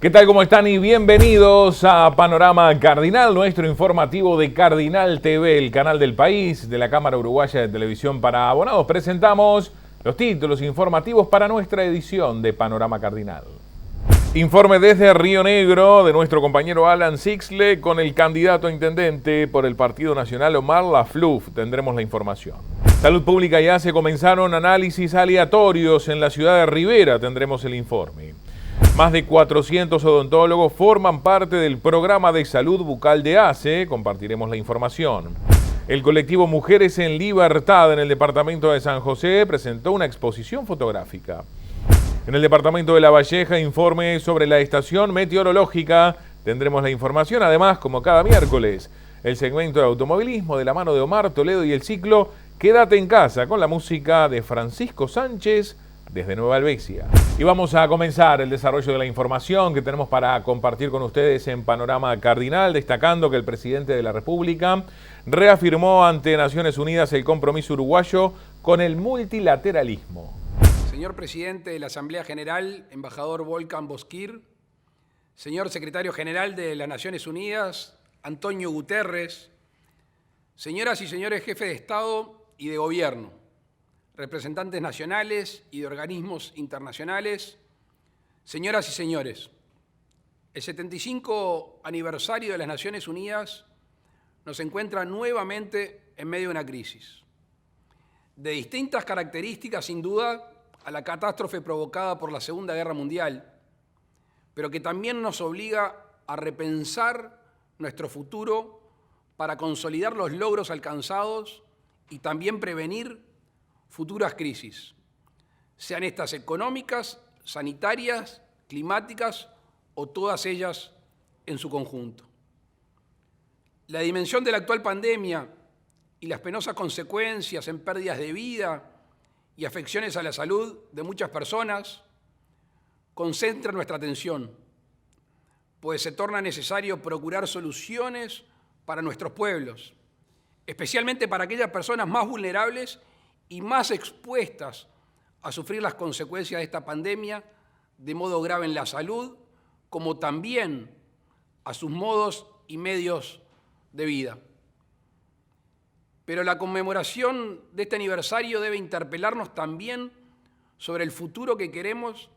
¿Qué tal? ¿Cómo están? Y bienvenidos a Panorama Cardinal, nuestro informativo de Cardinal TV, el canal del país de la Cámara Uruguaya de Televisión para Abonados. Presentamos los títulos informativos para nuestra edición de Panorama Cardinal. Informe desde Río Negro de nuestro compañero Alan Sixle con el candidato a intendente por el Partido Nacional Omar Lafluf. Tendremos la información. Salud Pública ya se comenzaron análisis aleatorios en la ciudad de Rivera. Tendremos el informe. Más de 400 odontólogos forman parte del programa de salud bucal de ACE. Compartiremos la información. El colectivo Mujeres en Libertad en el departamento de San José presentó una exposición fotográfica. En el departamento de La Valleja, informe sobre la estación meteorológica. Tendremos la información. Además, como cada miércoles, el segmento de automovilismo de la mano de Omar Toledo y el ciclo Quédate en casa con la música de Francisco Sánchez desde Nueva Helvecia. Y vamos a comenzar el desarrollo de la información que tenemos para compartir con ustedes en Panorama Cardinal, destacando que el presidente de la República reafirmó ante Naciones Unidas el compromiso uruguayo con el multilateralismo. Señor presidente de la Asamblea General, embajador Volkan Bozkir, señor secretario general de las Naciones Unidas, Antonio Guterres, señoras y señores jefes de Estado y de Gobierno, representantes nacionales y de organismos internacionales, señoras y señores, el 75 aniversario de las Naciones Unidas nos encuentra nuevamente en medio de una crisis, de distintas características sin duda a la catástrofe provocada por la Segunda Guerra Mundial, pero que también nos obliga a repensar nuestro futuro para consolidar los logros alcanzados y también prevenir futuras crisis, sean estas económicas, sanitarias, climáticas o todas ellas en su conjunto. La dimensión de la actual pandemia y las penosas consecuencias en pérdidas de vida y afecciones a la salud de muchas personas concentran nuestra atención, pues se torna necesario procurar soluciones para nuestros pueblos, especialmente para aquellas personas más vulnerables y más expuestas a sufrir las consecuencias de esta pandemia de modo grave en la salud, como también a sus modos y medios de vida. Pero la conmemoración de este aniversario debe interpelarnos también sobre el futuro que queremos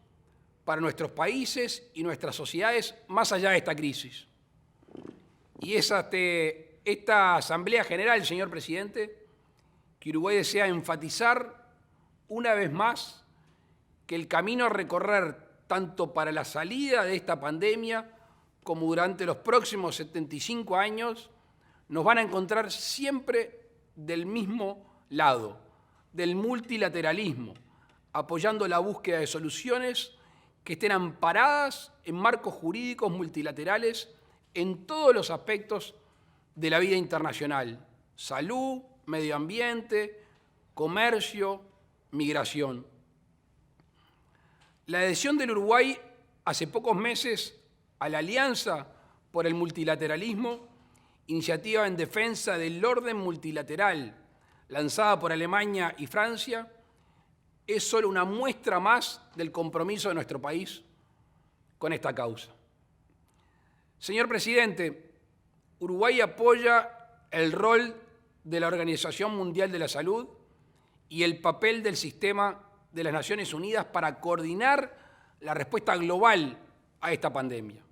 para nuestros países y nuestras sociedades más allá de esta crisis. Y es esta Asamblea General, señor presidente, que Uruguay desea enfatizar una vez más que el camino a recorrer tanto para la salida de esta pandemia como durante los próximos 75 años nos van a encontrar siempre del mismo lado, del multilateralismo, apoyando la búsqueda de soluciones que estén amparadas en marcos jurídicos multilaterales en todos los aspectos de la vida internacional: salud, medio ambiente, comercio, migración. La adhesión del Uruguay hace pocos meses a la Alianza por el Multilateralismo, iniciativa en defensa del orden multilateral lanzada por Alemania y Francia, es solo una muestra más del compromiso de nuestro país con esta causa. Señor presidente, Uruguay apoya el rol de la Organización Mundial de la Salud y el papel del sistema de las Naciones Unidas para coordinar la respuesta global a esta pandemia,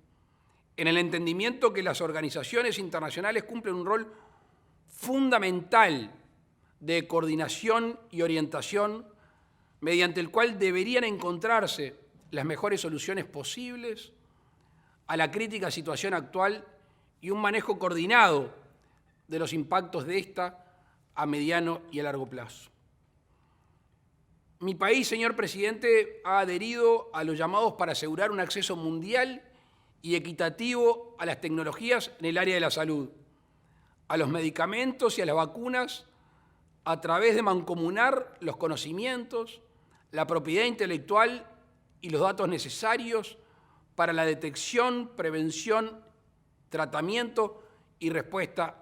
en el entendimiento que las organizaciones internacionales cumplen un rol fundamental de coordinación y orientación mediante el cual deberían encontrarse las mejores soluciones posibles a la crítica situación actual y un manejo coordinado de los impactos de esta a mediano y a largo plazo. Mi país, señor presidente, ha adherido a los llamados para asegurar un acceso mundial y equitativo a las tecnologías en el área de la salud, a los medicamentos y a las vacunas a través de mancomunar los conocimientos, la propiedad intelectual y los datos necesarios para la detección, prevención, tratamiento y respuesta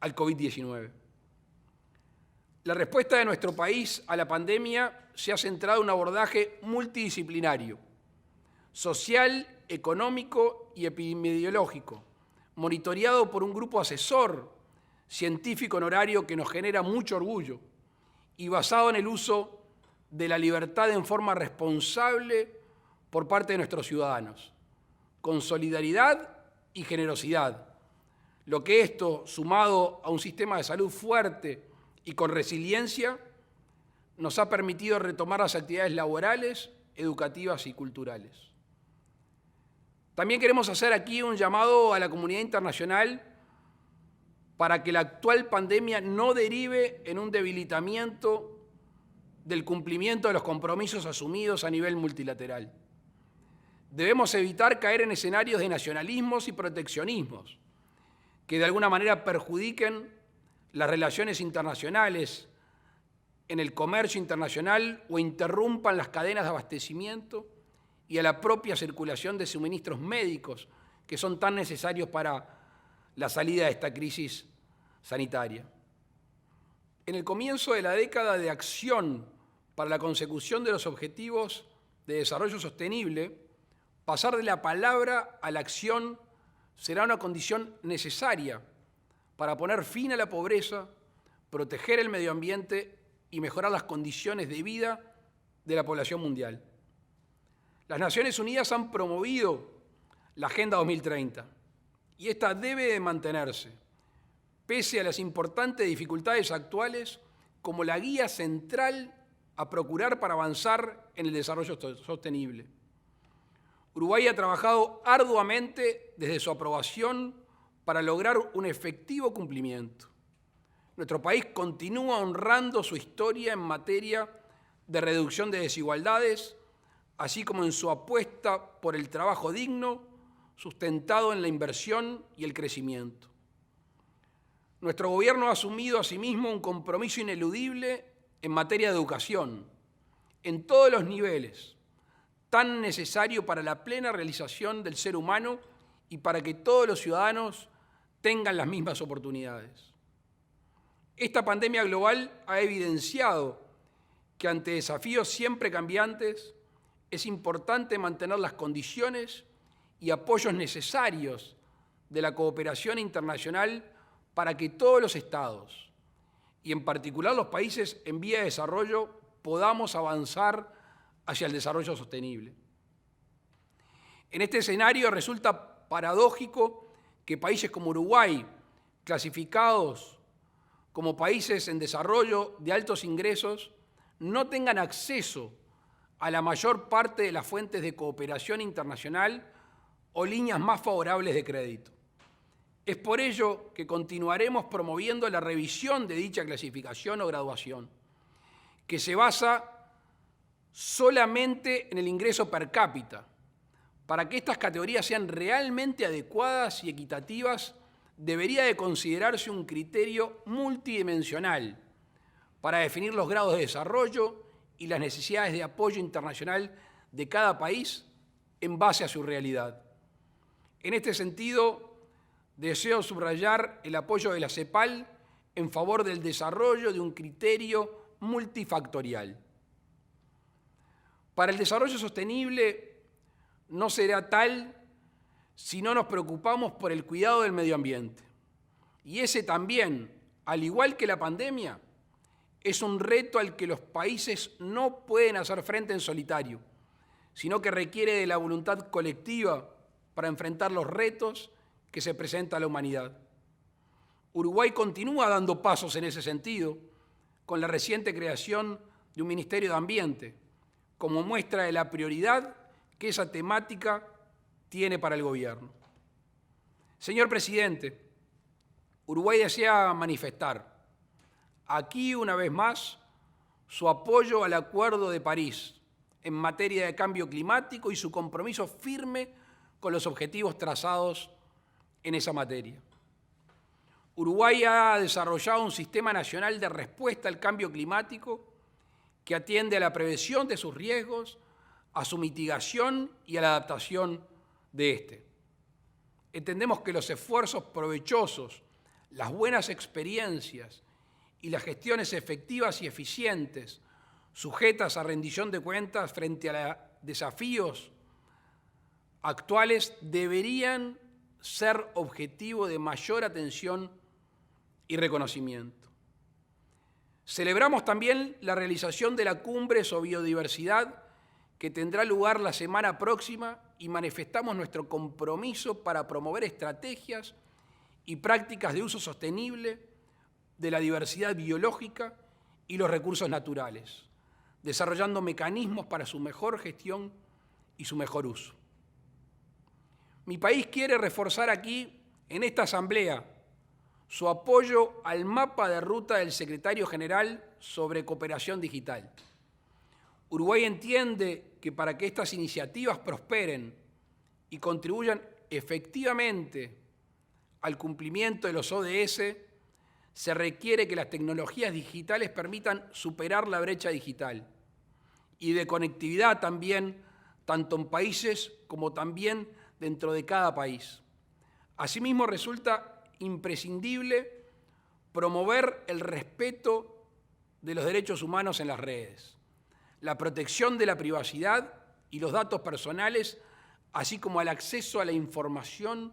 al COVID-19. La respuesta de nuestro país a la pandemia se ha centrado en un abordaje multidisciplinario, social, económico y epidemiológico, monitoreado por un grupo asesor científico honorario que nos genera mucho orgullo y basado en el uso de la libertad en forma responsable por parte de nuestros ciudadanos, con solidaridad y generosidad. Lo que esto, sumado a un sistema de salud fuerte y con resiliencia, nos ha permitido retomar las actividades laborales, educativas y culturales. También queremos hacer aquí un llamado a la comunidad internacional para que la actual pandemia no derive en un debilitamiento del cumplimiento de los compromisos asumidos a nivel multilateral. Debemos evitar caer en escenarios de nacionalismos y proteccionismos que de alguna manera perjudiquen las relaciones internacionales en el comercio internacional o interrumpan las cadenas de abastecimiento y a la propia circulación de suministros médicos que son tan necesarios para la salida de esta crisis sanitaria. En el comienzo de la década de acción para la consecución de los objetivos de desarrollo sostenible, pasar de la palabra a la acción será una condición necesaria para poner fin a la pobreza, proteger el medio ambiente y mejorar las condiciones de vida de la población mundial. Las Naciones Unidas han promovido la Agenda 2030 y esta debe de mantenerse, pese a las importantes dificultades actuales, como la guía central a procurar para avanzar en el desarrollo sostenible. Uruguay ha trabajado arduamente desde su aprobación para lograr un efectivo cumplimiento. Nuestro país continúa honrando su historia en materia de reducción de desigualdades, así como en su apuesta por el trabajo digno, sustentado en la inversión y el crecimiento. Nuestro gobierno ha asumido asimismo un compromiso ineludible en materia de educación, en todos los niveles, tan necesario para la plena realización del ser humano y para que todos los ciudadanos tengan las mismas oportunidades. Esta pandemia global ha evidenciado que ante desafíos siempre cambiantes es importante mantener las condiciones y apoyos necesarios de la cooperación internacional para que todos los estados, y en particular los países en vía de desarrollo, podamos avanzar hacia el desarrollo sostenible. En este escenario resulta paradójico que países como Uruguay, clasificados como países en desarrollo de altos ingresos, no tengan acceso a la mayor parte de las fuentes de cooperación internacional o líneas más favorables de crédito. Es por ello que continuaremos promoviendo la revisión de dicha clasificación o graduación, que se basa solamente en el ingreso per cápita. Para que estas categorías sean realmente adecuadas y equitativas, debería de considerarse un criterio multidimensional para definir los grados de desarrollo y las necesidades de apoyo internacional de cada país en base a su realidad. En este sentido, deseo subrayar el apoyo de la CEPAL en favor del desarrollo de un criterio multifactorial. Para el desarrollo sostenible no será tal si no nos preocupamos por el cuidado del medio ambiente. Y ese también, al igual que la pandemia, es un reto al que los países no pueden hacer frente en solitario, sino que requiere de la voluntad colectiva para enfrentar los retos que se presenta a la humanidad. Uruguay continúa dando pasos en ese sentido con la reciente creación de un Ministerio de Ambiente, como muestra de la prioridad que esa temática tiene para el gobierno. Señor presidente, Uruguay desea manifestar aquí una vez más su apoyo al Acuerdo de París en materia de cambio climático y su compromiso firme con los objetivos trazados en esa materia. Uruguay ha desarrollado un sistema nacional de respuesta al cambio climático que atiende a la prevención de sus riesgos, a su mitigación y a la adaptación de este. Entendemos que los esfuerzos provechosos, las buenas experiencias y las gestiones efectivas y eficientes, sujetas a rendición de cuentas frente a desafíos actuales deberían ser objetivo de mayor atención y reconocimiento. Celebramos también la realización de la Cumbre sobre Biodiversidad que tendrá lugar la semana próxima y manifestamos nuestro compromiso para promover estrategias y prácticas de uso sostenible de la diversidad biológica y los recursos naturales, desarrollando mecanismos para su mejor gestión y su mejor uso. Mi país quiere reforzar aquí, en esta asamblea, su apoyo al mapa de ruta del Secretario General sobre cooperación digital. Uruguay entiende que para que estas iniciativas prosperen y contribuyan efectivamente al cumplimiento de los ODS, se requiere que las tecnologías digitales permitan superar la brecha digital y de conectividad también, tanto en países como también dentro de cada país. Asimismo, resulta imprescindible promover el respeto de los derechos humanos en las redes, la protección de la privacidad y los datos personales, así como el acceso a la información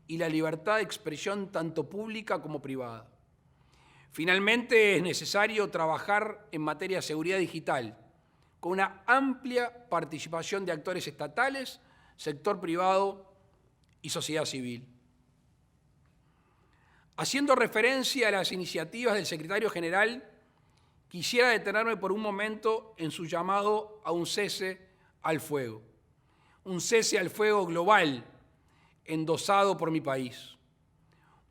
y la libertad de expresión tanto pública como privada. Finalmente, es necesario trabajar en materia de seguridad digital, con una amplia participación de actores estatales, sector privado y sociedad civil. Haciendo referencia a las iniciativas del Secretario General, quisiera detenerme por un momento en su llamado a un cese al fuego global endosado por mi país.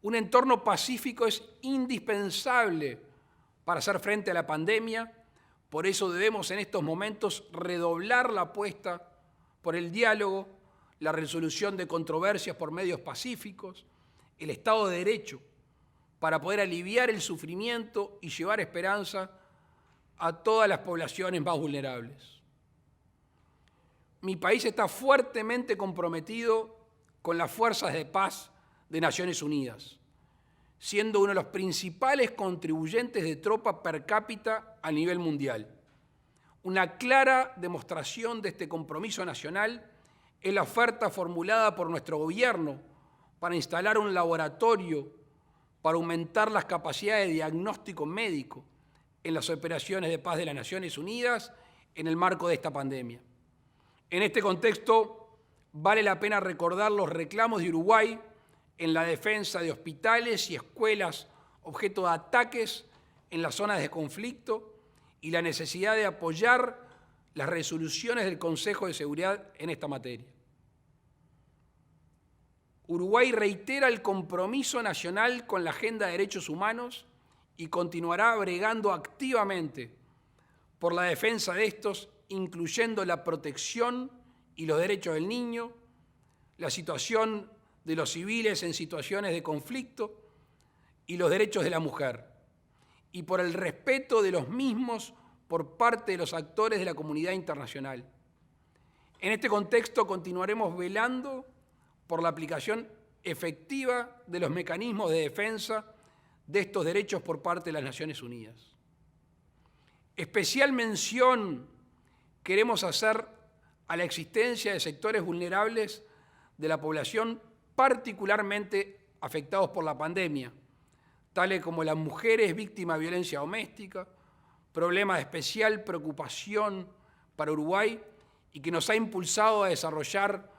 Un entorno pacífico es indispensable para hacer frente a la pandemia, por eso debemos en estos momentos redoblar la apuesta por el diálogo, la resolución de controversias por medios pacíficos, el Estado de Derecho, para poder aliviar el sufrimiento y llevar esperanza a todas las poblaciones más vulnerables. Mi país está fuertemente comprometido con las fuerzas de paz de Naciones Unidas, siendo uno de los principales contribuyentes de tropa per cápita a nivel mundial. Una clara demostración de este compromiso nacional es la oferta formulada por nuestro gobierno para instalar un laboratorio para aumentar las capacidades de diagnóstico médico en las operaciones de paz de las Naciones Unidas en el marco de esta pandemia. En este contexto, vale la pena recordar los reclamos de Uruguay en la defensa de hospitales y escuelas objeto de ataques en las zonas de conflicto y la necesidad de apoyar las resoluciones del Consejo de Seguridad en esta materia. Uruguay reitera el compromiso nacional con la agenda de derechos humanos y continuará bregando activamente por la defensa de estos, incluyendo la protección y los derechos del niño, la situación de los civiles en situaciones de conflicto y los derechos de la mujer, y por el respeto de los mismos por parte de los actores de la comunidad internacional. En este contexto continuaremos velando por la aplicación efectiva de los mecanismos de defensa de estos derechos por parte de las Naciones Unidas. Especial mención queremos hacer a la existencia de sectores vulnerables de la población particularmente afectados por la pandemia, tales como las mujeres víctimas de violencia doméstica, problema de especial preocupación para Uruguay y que nos ha impulsado a desarrollar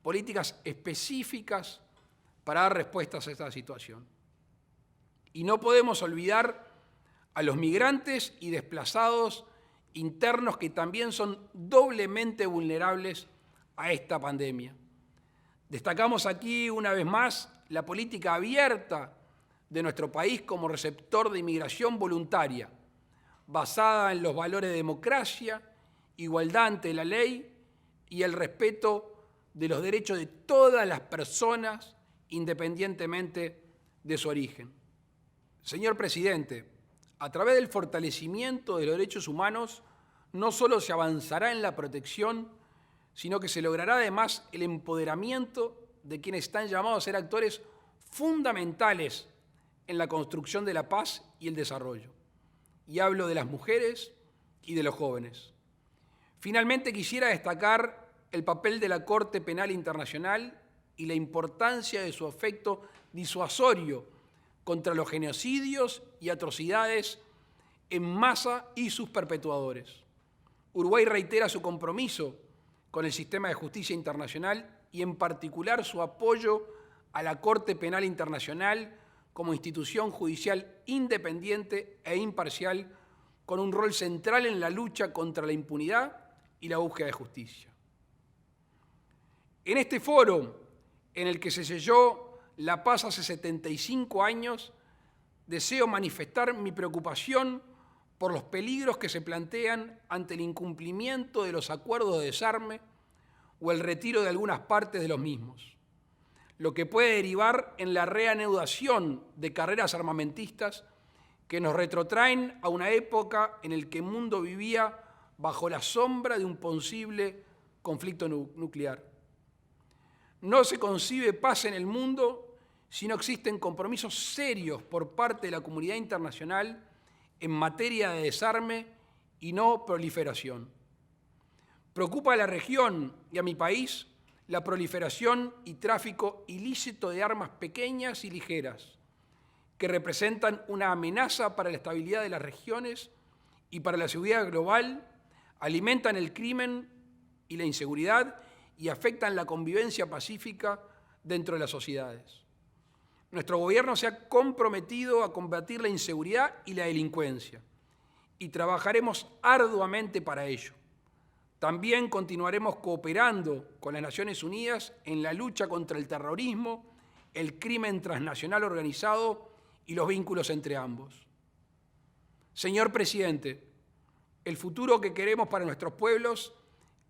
políticas específicas para dar respuestas a esta situación. Y no podemos olvidar a los migrantes y desplazados internos que también son doblemente vulnerables a esta pandemia. Destacamos aquí una vez más la política abierta de nuestro país como receptor de inmigración voluntaria, basada en los valores de democracia, igualdad ante la ley y el respeto de los derechos de todas las personas, independientemente de su origen. Señor presidente, a través del fortalecimiento de los derechos humanos, no solo se avanzará en la protección, sino que se logrará además el empoderamiento de quienes están llamados a ser actores fundamentales en la construcción de la paz y el desarrollo. Y hablo de las mujeres y de los jóvenes. Finalmente quisiera destacar el papel de la Corte Penal Internacional y la importancia de su efecto disuasorio contra los genocidios y atrocidades en masa y sus perpetuadores. Uruguay reitera su compromiso con el sistema de justicia internacional y en particular su apoyo a la Corte Penal Internacional como institución judicial independiente e imparcial con un rol central en la lucha contra la impunidad y la búsqueda de justicia. En este foro, en el que se selló la paz hace 75 años, deseo manifestar mi preocupación por los peligros que se plantean ante el incumplimiento de los acuerdos de desarme o el retiro de algunas partes de los mismos, lo que puede derivar en la reanudación de carreras armamentistas que nos retrotraen a una época en la que el mundo vivía bajo la sombra de un posible conflicto nuclear. No se concibe paz en el mundo si no existen compromisos serios por parte de la comunidad internacional en materia de desarme y no proliferación. Preocupa a la región y a mi país la proliferación y tráfico ilícito de armas pequeñas y ligeras, que representan una amenaza para la estabilidad de las regiones y para la seguridad global, alimentan el crimen y la inseguridad y afectan la convivencia pacífica dentro de las sociedades. Nuestro gobierno se ha comprometido a combatir la inseguridad y la delincuencia y trabajaremos arduamente para ello. También continuaremos cooperando con las Naciones Unidas en la lucha contra el terrorismo, el crimen transnacional organizado y los vínculos entre ambos. Señor Presidente, el futuro que queremos para nuestros pueblos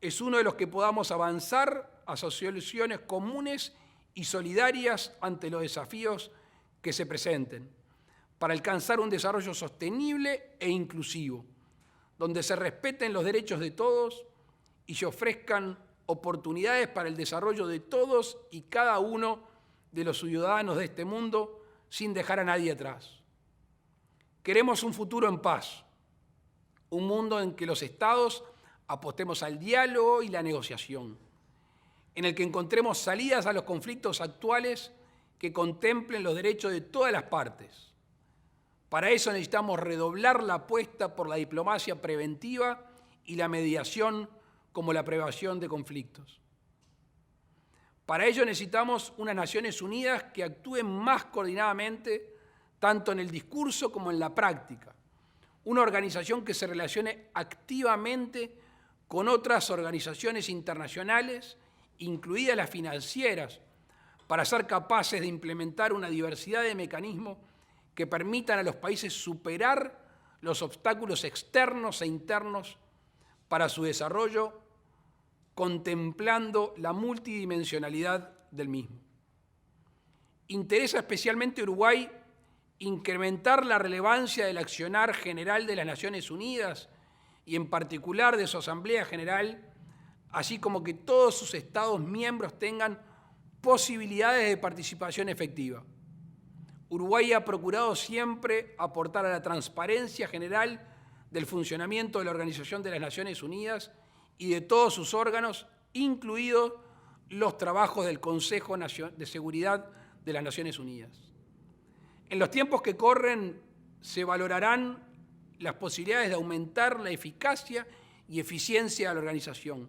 es uno de los que podamos avanzar hacia soluciones comunes y solidarias ante los desafíos que se presenten, para alcanzar un desarrollo sostenible e inclusivo, donde se respeten los derechos de todos y se ofrezcan oportunidades para el desarrollo de todos y cada uno de los ciudadanos de este mundo, sin dejar a nadie atrás. Queremos un futuro en paz, un mundo en que los estados apostemos al diálogo y la negociación, en el que encontremos salidas a los conflictos actuales que contemplen los derechos de todas las partes. Para eso necesitamos redoblar la apuesta por la diplomacia preventiva y la mediación como la prevención de conflictos. Para ello necesitamos unas Naciones Unidas que actúen más coordinadamente, tanto en el discurso como en la práctica. Una organización que se relacione activamente con otras organizaciones internacionales, incluidas las financieras, para ser capaces de implementar una diversidad de mecanismos que permitan a los países superar los obstáculos externos e internos para su desarrollo, contemplando la multidimensionalidad del mismo. Interesa especialmente a Uruguay incrementar la relevancia del accionar general de las Naciones Unidas y en particular de su Asamblea General, así como que todos sus Estados miembros tengan posibilidades de participación efectiva. Uruguay ha procurado siempre aportar a la transparencia general del funcionamiento de la Organización de las Naciones Unidas y de todos sus órganos, incluidos los trabajos del Consejo de Seguridad de las Naciones Unidas. En los tiempos que corren se valorarán las posibilidades de aumentar la eficacia y eficiencia de la organización,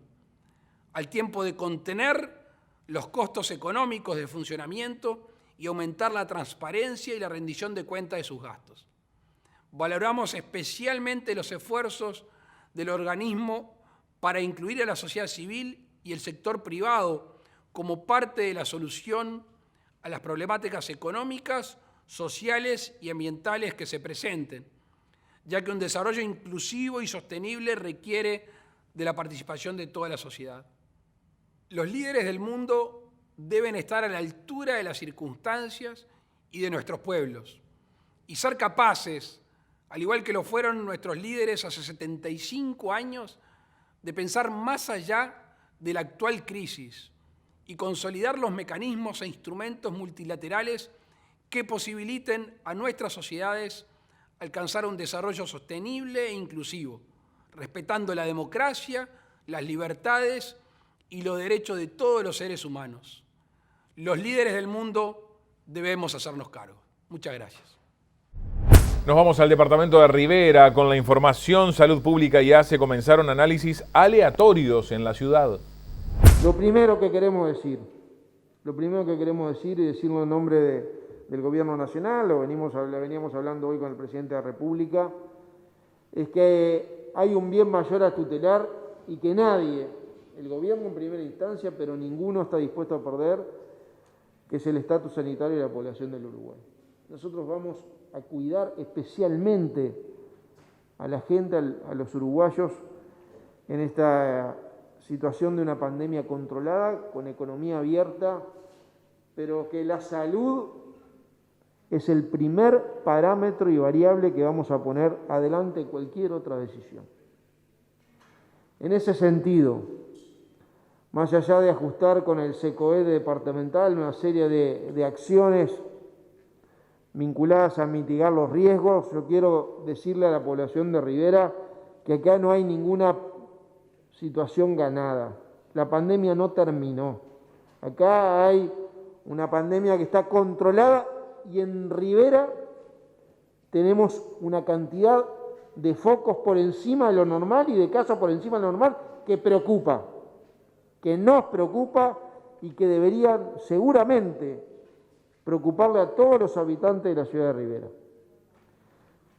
al tiempo de contener los costos económicos de funcionamiento y aumentar la transparencia y la rendición de cuentas de sus gastos. Valoramos especialmente los esfuerzos del organismo para incluir a la sociedad civil y el sector privado como parte de la solución a las problemáticas económicas, sociales y ambientales que se presenten, ya que un desarrollo inclusivo y sostenible requiere de la participación de toda la sociedad. Los líderes del mundo deben estar a la altura de las circunstancias y de nuestros pueblos y ser capaces, al igual que lo fueron nuestros líderes hace 75 años, de pensar más allá de la actual crisis y consolidar los mecanismos e instrumentos multilaterales que posibiliten a nuestras sociedades alcanzar un desarrollo sostenible e inclusivo, respetando la democracia, las libertades y los derechos de todos los seres humanos. Los líderes del mundo debemos hacernos cargo. Muchas gracias. Nos vamos al departamento de Rivera con la información. Salud Pública y ACE comenzaron análisis aleatorios en la ciudad. Lo primero que queremos decir y decirlo en nombre del Gobierno Nacional, lo veníamos hablando hoy con el Presidente de la República, es que hay un bien mayor a tutelar y que nadie, el Gobierno en primera instancia, pero ninguno está dispuesto a perder, que es el estatus sanitario de la población del Uruguay. Nosotros vamos a cuidar especialmente a la gente, a los uruguayos, en esta situación de una pandemia controlada, con economía abierta, pero que la salud es el primer parámetro y variable que vamos a poner adelante cualquier otra decisión. En ese sentido, más allá de ajustar con el SECOED departamental una serie de acciones vinculadas a mitigar los riesgos, yo quiero decirle a la población de Rivera que acá no hay ninguna situación ganada. La pandemia no terminó. Acá hay una pandemia que está controlada y en Rivera tenemos una cantidad de focos por encima de lo normal y de casos por encima de lo normal que preocupa, que nos preocupa y que deberían seguramente preocuparle a todos los habitantes de la ciudad de Rivera.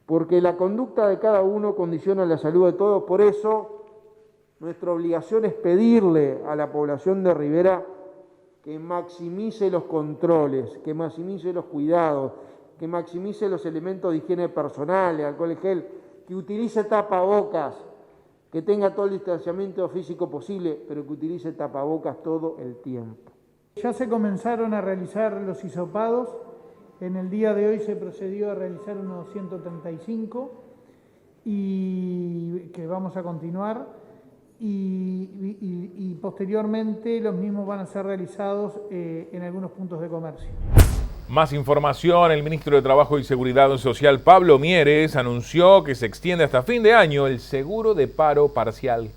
Porque la conducta de cada uno condiciona la salud de todos, por eso nuestra obligación es pedirle a la población de Rivera que maximice los controles, que maximice los cuidados, que maximice los elementos de higiene personal, alcohol en gel, que utilice tapabocas, que tenga todo el distanciamiento físico posible, pero que utilice tapabocas todo el tiempo. Ya se comenzaron a realizar los hisopados. En el día de hoy se procedió a realizar unos 135 y que vamos a continuar. Y posteriormente los mismos van a ser realizados en algunos puntos de comercio. Más información, el ministro de Trabajo y Seguridad Social, Pablo Mieres, anunció que se extiende hasta fin de año el seguro de paro parcial.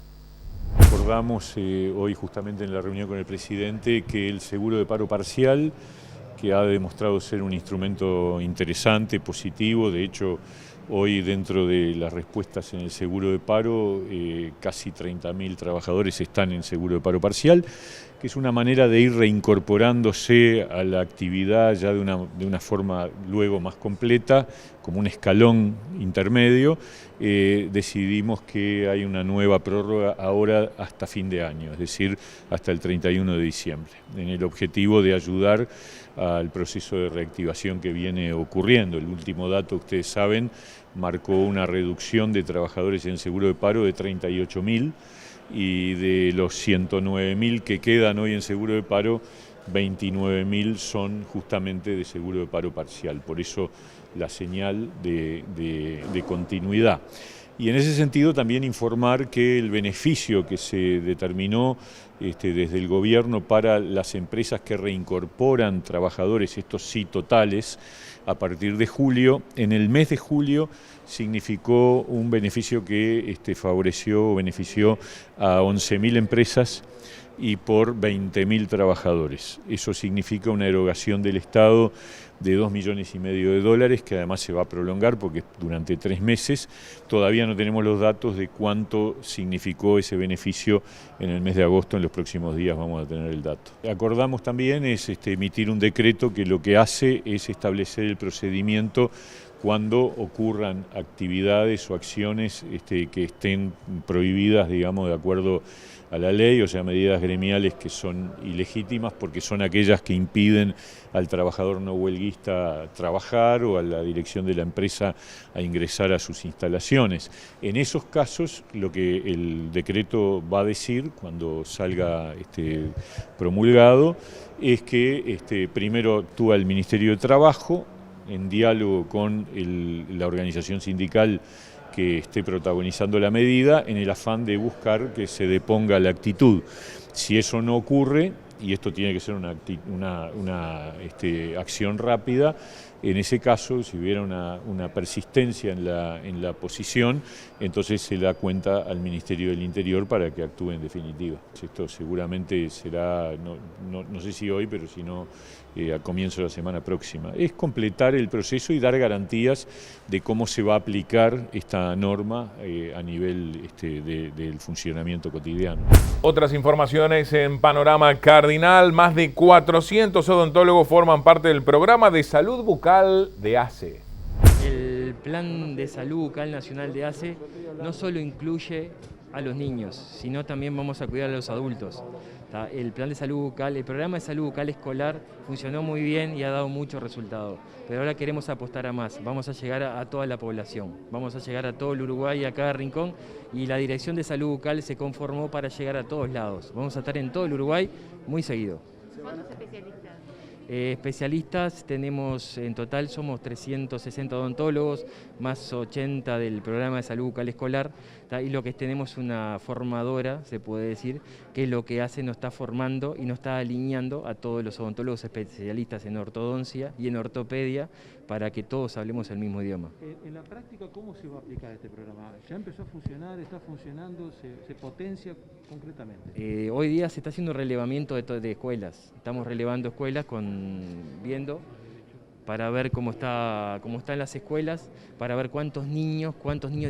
Acordamos hoy justamente en la reunión con el presidente que el seguro de paro parcial, que ha demostrado ser un instrumento interesante, positivo, de hecho hoy dentro de las respuestas en el seguro de paro, casi 30.000 trabajadores están en seguro de paro parcial, que es una manera de ir reincorporándose a la actividad ya de una forma luego más completa, como un escalón intermedio. Decidimos que hay una nueva prórroga ahora hasta fin de año, es decir, hasta el 31 de diciembre, en el objetivo de ayudar al proceso de reactivación que viene ocurriendo. El último dato, ustedes saben, marcó una reducción de trabajadores en seguro de paro de 38.000 y de los 109.000 que quedan hoy en seguro de paro, 29.000 son justamente de seguro de paro parcial. Por eso la señal de continuidad. Y en ese sentido también informar que el beneficio que se determinó desde el gobierno para las empresas que reincorporan trabajadores, estos sí totales, a partir de julio, en el mes de julio significó un beneficio que benefició a 11.000 empresas y por 20.000 trabajadores. Eso significa una erogación del Estado de $2,5 millones, que además se va a prolongar porque durante 3 meses. Todavía no tenemos los datos de cuánto significó ese beneficio en el mes de agosto. En los próximos días vamos a tener el dato. Acordamos también emitir un decreto que lo que hace es establecer el procedimiento cuando ocurran actividades o acciones que estén prohibidas, digamos, de acuerdo a la ley, o sea, medidas gremiales que son ilegítimas porque son aquellas que impiden al trabajador no huelguista trabajar o a la dirección de la empresa a ingresar a sus instalaciones. En esos casos, lo que el decreto va a decir cuando salga promulgado es que primero actúa el Ministerio de Trabajo en diálogo con la organización sindical que esté protagonizando la medida, en el afán de buscar que se deponga la actitud. Si eso no ocurre, y esto tiene que ser una acción rápida, En ese caso, si hubiera una persistencia en la posición, entonces se da cuenta al Ministerio del Interior para que actúe en definitiva. Esto seguramente será, no sé si hoy, pero si no, a comienzo de la semana próxima. Es completar el proceso y dar garantías de cómo se va a aplicar esta norma a nivel del funcionamiento cotidiano. Otras informaciones en Panorama Cardinal. Más de 400 odontólogos forman parte del programa de salud bucal de ACE. El Plan de Salud Bucal Nacional de ACE no solo incluye a los niños, sino también vamos a cuidar a los adultos. El plan de salud bucal, el programa de salud bucal escolar funcionó muy bien y ha dado muchos resultados, pero ahora queremos apostar a más. Vamos a llegar a toda la población, vamos a llegar a todo el Uruguay, a cada rincón, y la Dirección de Salud Bucal se conformó para llegar a todos lados. Vamos a estar en todo el Uruguay muy seguido. ¿Cuántos especialistas? Especialistas tenemos, en total somos 360 odontólogos, más 80 del programa de salud bucal escolar, y lo que tenemos una formadora, se puede decir, que lo que hace nos está formando y nos está alineando a todos los odontólogos especialistas en ortodoncia y en ortopedia para que todos hablemos el mismo idioma. En la práctica, ¿cómo se va a aplicar este programa? ¿Ya empezó a funcionar? ¿Está funcionando? ¿Se potencia concretamente? Hoy día se está haciendo relevamiento de escuelas. Estamos relevando escuelas viendo para ver cómo están las escuelas, para ver cuántos niños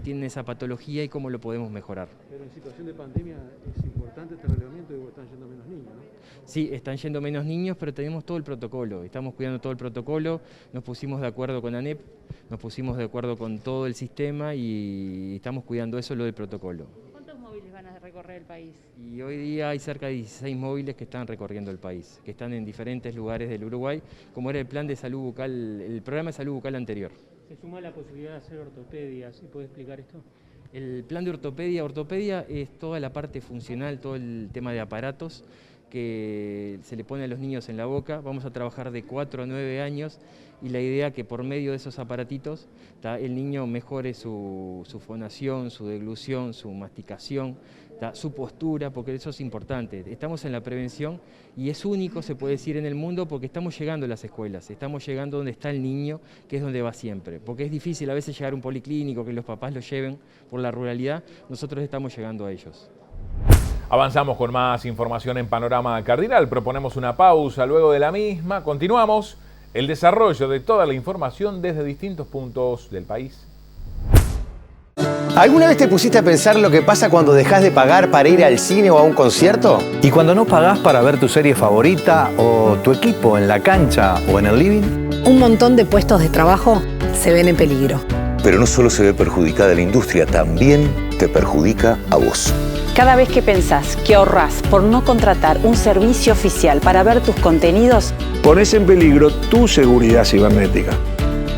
tienen esa patología y cómo lo podemos mejorar. Pero en situación de pandemia es importante este relevamiento y están yendo menos niños, ¿no? Sí, están yendo menos niños, pero tenemos todo el protocolo, estamos cuidando todo el protocolo, nos pusimos de acuerdo con ANEP, nos pusimos de acuerdo con todo el sistema y estamos cuidando eso, lo del protocolo. ¿Cuántos móviles van a recorrer el país? Y hoy día hay cerca de 16 móviles que están recorriendo el país, que están en diferentes lugares del Uruguay, como era el plan de salud bucal, el programa de salud bucal anterior. ¿Se suma la posibilidad de hacer ortopedia? ¿Sí puede explicar esto? El plan de ortopedia es toda la parte funcional, todo el tema de aparatos que se le pone a los niños en la boca. Vamos a trabajar de 4 a 9 años y la idea es que por medio de esos aparatitos el niño mejore su fonación, su deglución, su masticación, su postura, porque eso es importante. Estamos en la prevención y es único, se puede decir, en el mundo porque estamos llegando a las escuelas, estamos llegando donde está el niño, que es donde va siempre. Porque es difícil a veces llegar a un policlínico, que los papás lo lleven por la ruralidad, nosotros estamos llegando a ellos. Avanzamos con más información en Panorama Cardinal. Proponemos una pausa. Luego de la misma, continuamos el desarrollo de toda la información desde distintos puntos del país. ¿Alguna vez te pusiste a pensar lo que pasa cuando dejas de pagar para ir al cine o a un concierto? ¿Y cuando no pagás para ver tu serie favorita o tu equipo en la cancha o en el living? Un montón de puestos de trabajo se ven en peligro. Pero no solo se ve perjudicada la industria, también te perjudica a vos. Cada vez que pensás que ahorrás por no contratar un servicio oficial para ver tus contenidos, pones en peligro tu seguridad cibernética.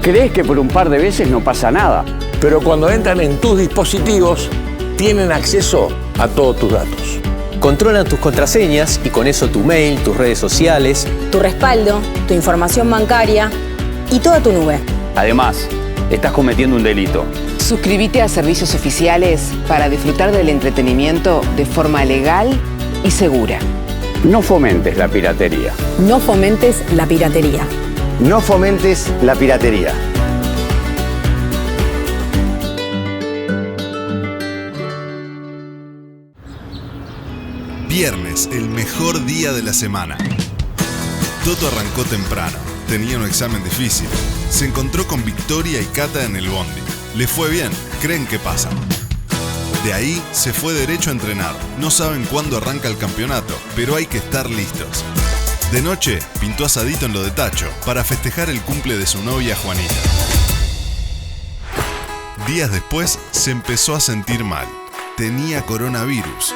Crees que por un par de veces no pasa nada, pero cuando entran en tus dispositivos, tienen acceso a todos tus datos. Controlan tus contraseñas y con eso tu mail, tus redes sociales, tu respaldo, tu información bancaria y toda tu nube. Además, estás cometiendo un delito. Suscríbete a servicios oficiales para disfrutar del entretenimiento de forma legal y segura. No fomentes la piratería. No fomentes la piratería. No fomentes la piratería. Viernes, el mejor día de la semana. Toto arrancó temprano. Tenía un examen difícil. Se encontró con Victoria y Cata en el bondi. Le fue bien, creen que pasa. De ahí se fue derecho a entrenar. No saben cuándo arranca el campeonato, pero hay que estar listos. De noche, pintó asadito en lo de Tacho para festejar el cumple de su novia Juanita. Días después, se empezó a sentir mal. Tenía coronavirus.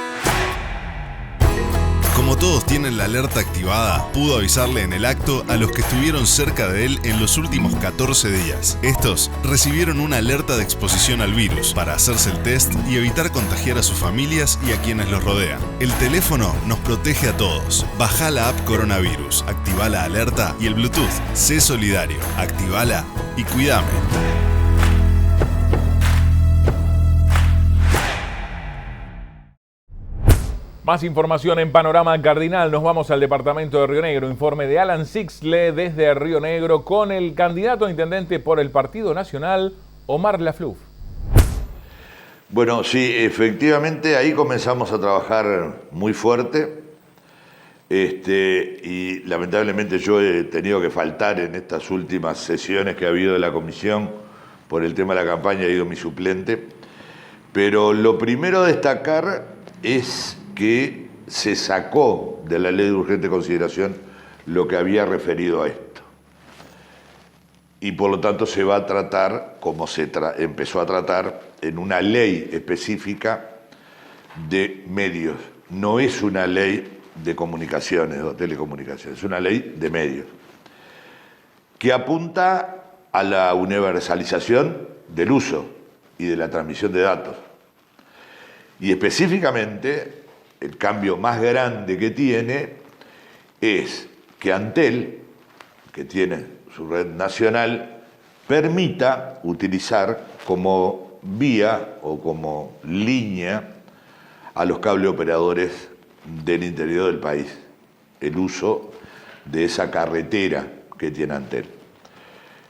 Como todos tienen la alerta activada, pudo avisarle en el acto a los que estuvieron cerca de él en los últimos 14 días. Estos recibieron una alerta de exposición al virus para hacerse el test y evitar contagiar a sus familias y a quienes los rodean. El teléfono nos protege a todos. Bajá la app Coronavirus, activá la alerta y el Bluetooth. Sé solidario, activala y cuidame. Más información en Panorama Cardinal. Nos vamos al departamento de Río Negro. Informe de Alan Sixle desde Río Negro con el candidato a intendente por el Partido Nacional, Omar Lafluf. Bueno, sí, efectivamente ahí comenzamos a trabajar muy fuerte. Y lamentablemente yo he tenido que faltar en estas últimas sesiones que ha habido de la comisión por el tema de la campaña, ha ido mi suplente. Pero lo primero a destacar es que se sacó de la ley de urgente consideración lo que había referido a esto. Y por lo tanto se va a tratar, como se empezó a tratar, en una ley específica de medios. No es una ley de comunicaciones o telecomunicaciones, es una ley de medios que apunta a la universalización del uso y de la transmisión de datos. Y específicamente, el cambio más grande que tiene es que Antel, que tiene su red nacional, permita utilizar como vía o como línea a los cable operadores del interior del país, el uso de esa carretera que tiene Antel.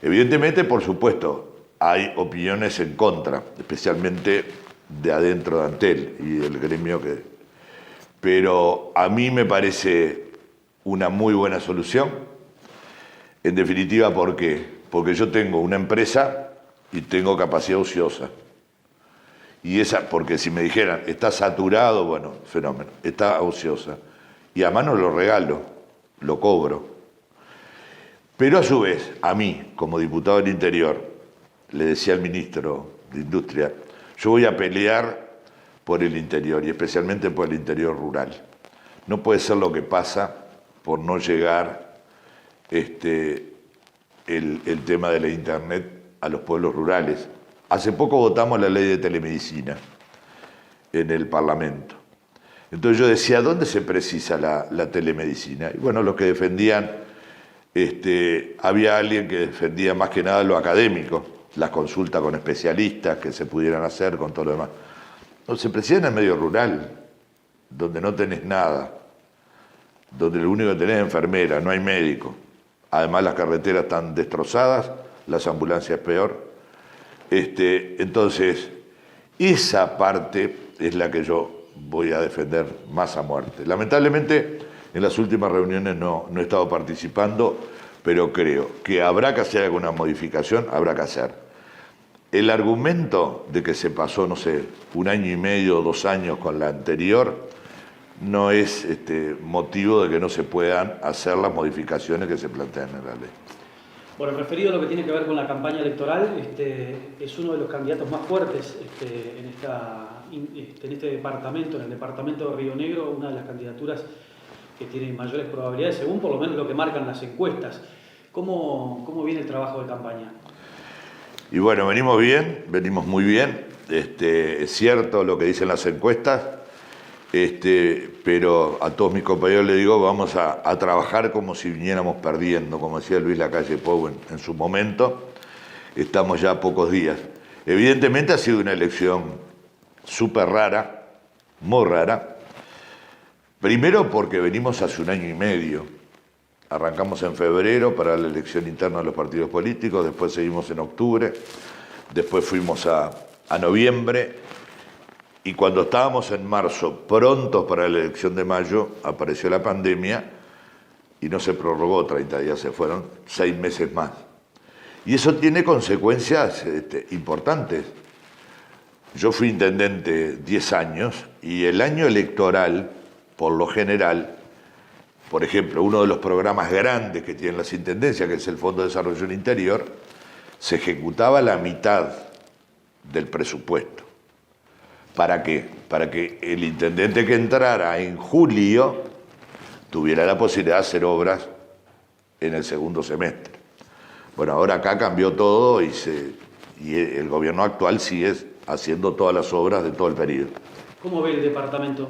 Evidentemente, por supuesto, hay opiniones en contra, especialmente de adentro de Antel y del gremio que... Pero a mí me parece una muy buena solución. En definitiva, ¿por qué? Porque yo tengo una empresa y tengo capacidad ociosa. Y esa, porque si me dijeran, está saturado, bueno, fenómeno, está ociosa. Y a mano lo regalo, lo cobro. Pero a su vez, a mí, como diputado del Interior, le decía al ministro de Industria, yo voy a pelear por el interior y especialmente por el interior rural. No puede ser lo que pasa por no llegar el tema de la Internet a los pueblos rurales. Hace poco votamos la ley de telemedicina en el Parlamento. Entonces yo decía, ¿dónde se precisa la telemedicina? Y bueno, los que defendían, había alguien que defendía más que nada lo académico, las consultas con especialistas que se pudieran hacer con todo lo demás. No, se precisa en el medio rural, donde no tenés nada, donde lo único que tenés es enfermera, no hay médico. Además las carreteras están destrozadas, las ambulancias peor. Entonces, esa parte es la que yo voy a defender más a muerte. Lamentablemente, en las últimas reuniones no he estado participando, pero creo que habrá que hacer alguna modificación, habrá que hacer. El argumento de que se pasó, no sé, 1 año y medio o 2 años con la anterior, no es motivo de que no se puedan hacer las modificaciones que se plantean en la ley. Bueno, referido a lo que tiene que ver con la campaña electoral, es uno de los candidatos más fuertes en este departamento, en el departamento de Río Negro, una de las candidaturas que tiene mayores probabilidades, según por lo menos lo que marcan las encuestas. ¿Cómo viene el trabajo de campaña? Y bueno, venimos bien, venimos muy bien. Es cierto lo que dicen las encuestas, pero a todos mis compañeros les digo, vamos a trabajar como si viniéramos perdiendo, como decía Luis Lacalle Pou en su momento. Estamos ya a pocos días. Evidentemente ha sido una elección súper rara, muy rara. Primero porque venimos hace 1 año y medio. Arrancamos en febrero para la elección interna de los partidos políticos, después seguimos en octubre, después fuimos a noviembre, y cuando estábamos en marzo, prontos para la elección de mayo, apareció la pandemia y no se prorrogó 30 días, se fueron 6 meses más. Y eso tiene consecuencias importantes. Yo fui intendente 10 años y el año electoral, por lo general, por ejemplo, uno de los programas grandes que tienen las intendencias, que es el Fondo de Desarrollo del Interior, se ejecutaba la mitad del presupuesto. ¿Para qué? Para que el intendente que entrara en julio tuviera la posibilidad de hacer obras en el segundo semestre. Bueno, ahora acá cambió todo y el gobierno actual sigue haciendo todas las obras de todo el periodo. ¿Cómo ve el departamento?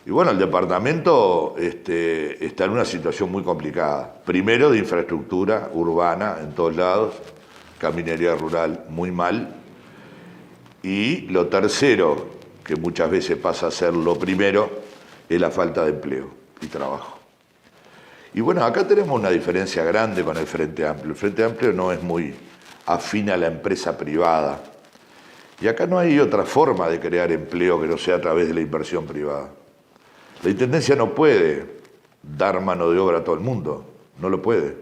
Y bueno, el departamento está en una situación muy complicada. Primero, de infraestructura urbana en todos lados, caminería rural muy mal. Y lo tercero, que muchas veces pasa a ser lo primero, es la falta de empleo y trabajo. Y bueno, acá tenemos una diferencia grande con el Frente Amplio. El Frente Amplio no es muy afín a la empresa privada. Y acá no hay otra forma de crear empleo que no sea a través de la inversión privada. La Intendencia no puede dar mano de obra a todo el mundo, no lo puede.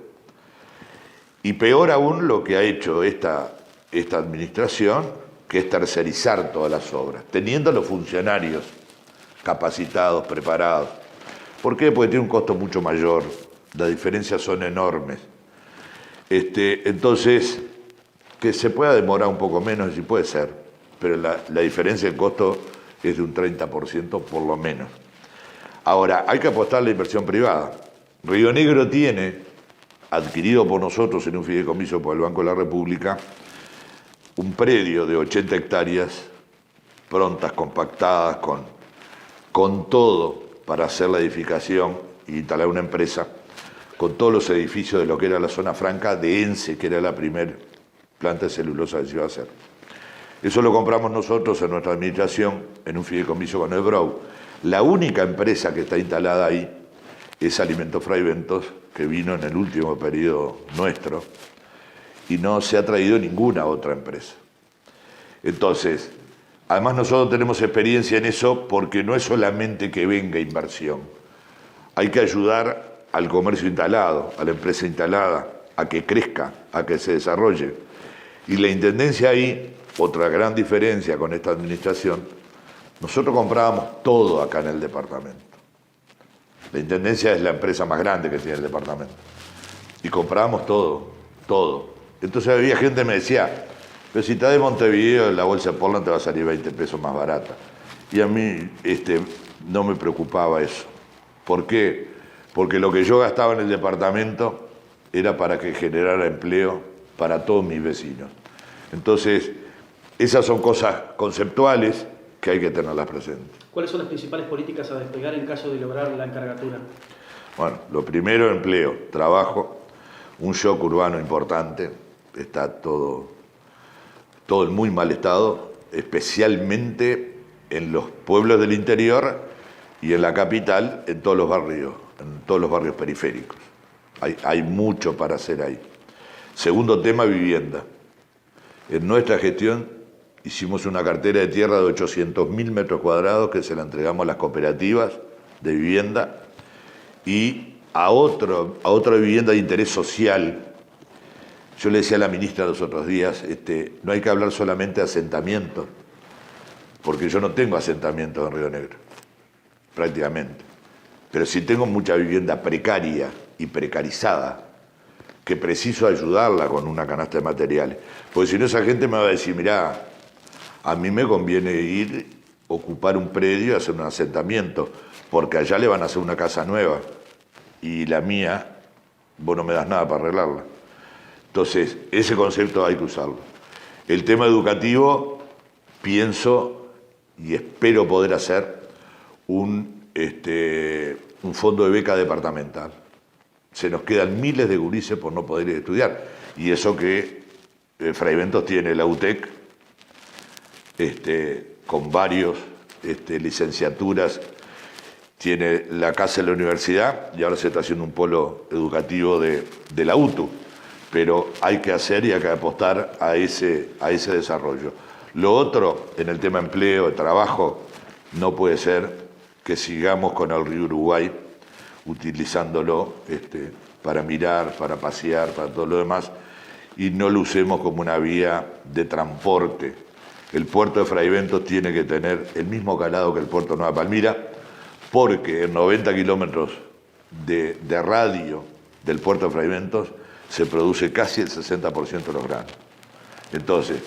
Y peor aún lo que ha hecho esta administración, que es tercerizar todas las obras, teniendo a los funcionarios capacitados, preparados. ¿Por qué? Porque tiene un costo mucho mayor, las diferencias son enormes. Entonces, que se pueda demorar un poco menos, sí puede ser, pero la diferencia de costo es de un 30% por lo menos. Ahora, hay que apostar a la inversión privada. Río Negro tiene, adquirido por nosotros en un fideicomiso por el Banco de la República, un predio de 80 hectáreas, prontas, compactadas, con todo para hacer la edificación y instalar una empresa, con todos los edificios de lo que era la zona franca de ENCE, que era la primer planta de celulosa que se iba a hacer. Eso lo compramos nosotros en nuestra administración, en un fideicomiso con el BROW. La única empresa que está instalada ahí es Alimentos Fraiventos, que vino en el último periodo nuestro, y no se ha traído ninguna otra empresa. Entonces, además nosotros tenemos experiencia en eso porque no es solamente que venga inversión. Hay que ayudar al comercio instalado, a la empresa instalada, a que crezca, a que se desarrolle. Y la Intendencia ahí, otra gran diferencia con esta administración, nosotros comprábamos todo acá en el departamento. La Intendencia es la empresa más grande que tiene el departamento. Y comprábamos todo, todo. Entonces había gente que me decía, pero si estás de Montevideo, la bolsa de Portland te va a salir 20 pesos más barata. Y a mí no me preocupaba eso. ¿Por qué? Porque lo que yo gastaba en el departamento era para que generara empleo para todos mis vecinos. Entonces, esas son cosas conceptuales que hay que tenerlas presentes. ¿Cuáles son las principales políticas a desplegar en caso de lograr la encargatura? Bueno, lo primero, empleo, trabajo, un shock urbano importante, está todo en muy mal estado, especialmente en los pueblos del interior y en la capital, en todos los barrios periféricos. Hay mucho para hacer ahí. Segundo tema, vivienda. En nuestra gestión hicimos una cartera de tierra de 800.000 metros cuadrados que se la entregamos a las cooperativas de vivienda y a otra vivienda de interés social. Yo le decía a la ministra los otros días, no hay que hablar solamente de asentamientos, porque yo no tengo asentamientos en Río Negro, prácticamente. Pero sí tengo mucha vivienda precaria y precarizada, que preciso ayudarla con una canasta de materiales. Porque si no, esa gente me va a decir, mirá, a mí me conviene ir, ocupar un predio y hacer un asentamiento, porque allá le van a hacer una casa nueva, y la mía, vos no me das nada para arreglarla. Entonces, ese concepto hay que usarlo. El tema educativo, pienso y espero poder hacer un fondo de beca departamental. Se nos quedan miles de gurises por no poder ir a estudiar. Y eso que Fraiventos tiene la UTEC, con varios licenciaturas, tiene la casa de la universidad y ahora se está haciendo un polo educativo de la UTU. Pero hay que hacer y hay que apostar a ese desarrollo. Lo otro, en el tema empleo, de trabajo, no puede ser que sigamos con el río Uruguay utilizándolo para mirar, para pasear, para todo lo demás, y no lo usemos como una vía de transporte. El puerto de Fraiventos tiene que tener el mismo calado que el puerto de Nueva Palmira, porque en 90 kilómetros de radio del puerto de Fraiventos se produce casi el 60% de los granos. Entonces,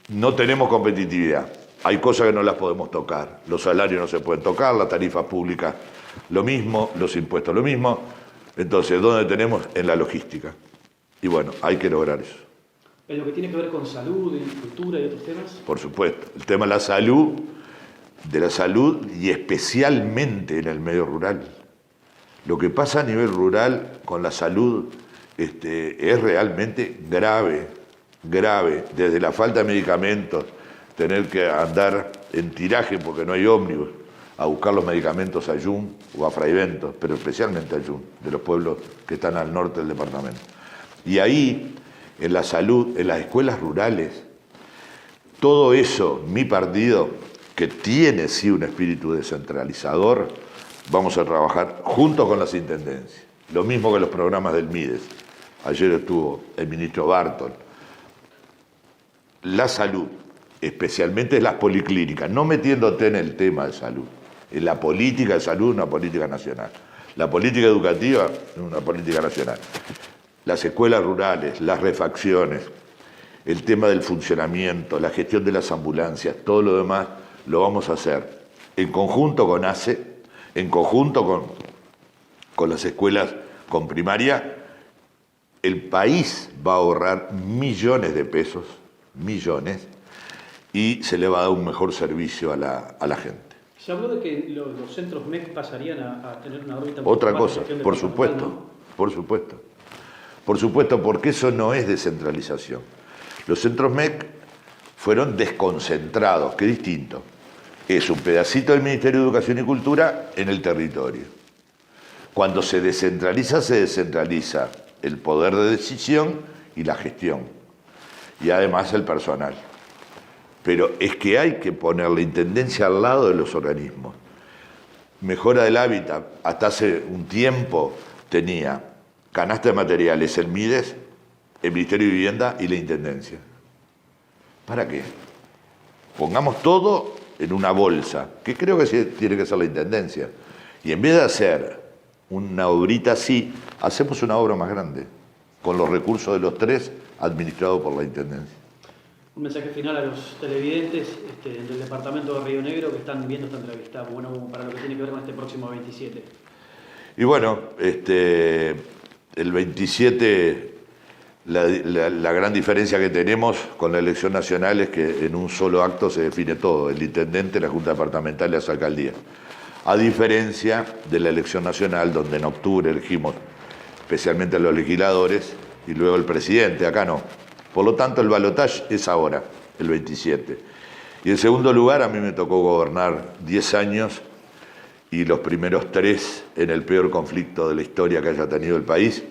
no tenemos competitividad. Hay cosas que no las podemos tocar. Los salarios no se pueden tocar, las tarifas públicas lo mismo, los impuestos lo mismo. Entonces, ¿dónde tenemos? En la logística. Y bueno, hay que lograr eso. ¿En lo que tiene que ver con salud, cultura y otros temas? Por supuesto. El tema de la salud y especialmente en el medio rural. Lo que pasa a nivel rural con la salud es realmente grave, grave. Desde la falta de medicamentos, tener que andar en tiraje porque no hay ómnibus a buscar los medicamentos a Yun o a Fraiventos, pero especialmente a Yun, de los pueblos que están al norte del departamento. Y ahí, en la salud, en las escuelas rurales, todo eso, mi partido, que tiene sí un espíritu descentralizador, vamos a trabajar junto con las intendencias. Lo mismo que los programas del MIDES. Ayer estuvo el ministro Bartol. La salud, especialmente las policlínicas, no metiéndote en el tema de salud. En la política de salud, una política nacional. La política educativa, una política nacional. Las escuelas rurales, las refacciones, el tema del funcionamiento, la gestión de las ambulancias, todo lo demás lo vamos a hacer en conjunto con ACE, en conjunto con las escuelas con primaria. El país va a ahorrar millones de pesos, millones, y se le va a dar un mejor servicio a la gente. Se habló de que los centros MEC pasarían a tener una órbita... Otra cosa, por supuesto, por supuesto. Por supuesto, porque eso no es descentralización. Los centros MEC fueron desconcentrados, que es distinto. Es un pedacito del Ministerio de Educación y Cultura en el territorio. Cuando se descentraliza el poder de decisión y la gestión. Y además el personal. Pero es que hay que poner la intendencia al lado de los organismos. Mejora del hábitat, hasta hace un tiempo tenía canasta de materiales, el MIDES, el Ministerio de Vivienda y la Intendencia. ¿Para qué? Pongamos todo en una bolsa, que creo que sí tiene que ser la Intendencia. Y en vez de hacer una obrita así, hacemos una obra más grande, con los recursos de los tres administrados por la Intendencia. Un mensaje final a los televidentes del departamento de Río Negro que están viendo esta entrevista, bueno, para lo que tiene que ver con este próximo 27. Y bueno, el 27, la gran diferencia que tenemos con la elección nacional es que en un solo acto se define todo, el intendente, la Junta Departamental y las alcaldías. A diferencia de la elección nacional, donde en octubre elegimos especialmente a los legisladores y luego el presidente, acá no. Por lo tanto, el balotaje es ahora, el 27. Y en segundo lugar, a mí me tocó gobernar 10 años y los primeros 3 en el peor conflicto de la historia que haya tenido el país.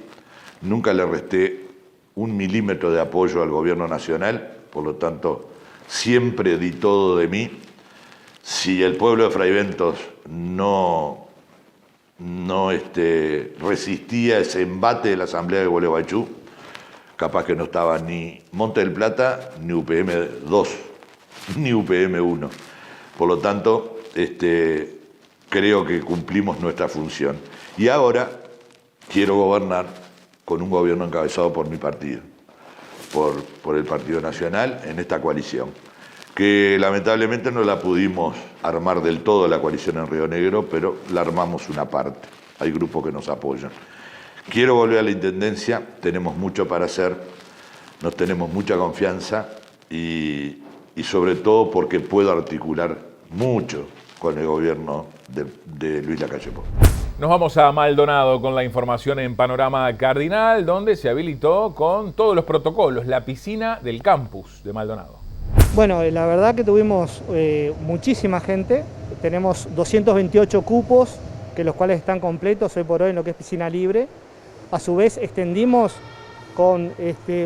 Nunca le resté 1 milímetro de apoyo al gobierno nacional, por lo tanto, siempre di todo de mí. Si el pueblo de Fraiventos no resistía ese embate de la Asamblea de Gualeguaychú, capaz que no estaba ni Monte del Plata, ni UPM 2, ni UPM 1. Por lo tanto, creo que cumplimos nuestra función. Y ahora quiero gobernar con un gobierno encabezado por mi partido, por el Partido Nacional, en esta coalición, que lamentablemente no la pudimos armar del todo la coalición en Río Negro, pero la armamos una parte. Hay grupos que nos apoyan. Quiero volver a la Intendencia, tenemos mucho para hacer, nos tenemos mucha confianza y sobre todo porque puedo articular mucho con el gobierno de Luis Lacalle Pou. Nos vamos a Maldonado con la información en Panorama Cardinal, donde se habilitó con todos los protocolos la piscina del campus de Maldonado. Bueno, la verdad que tuvimos muchísima gente, tenemos 228 cupos, que los cuales están completos hoy por hoy en lo que es piscina libre. A su vez extendimos con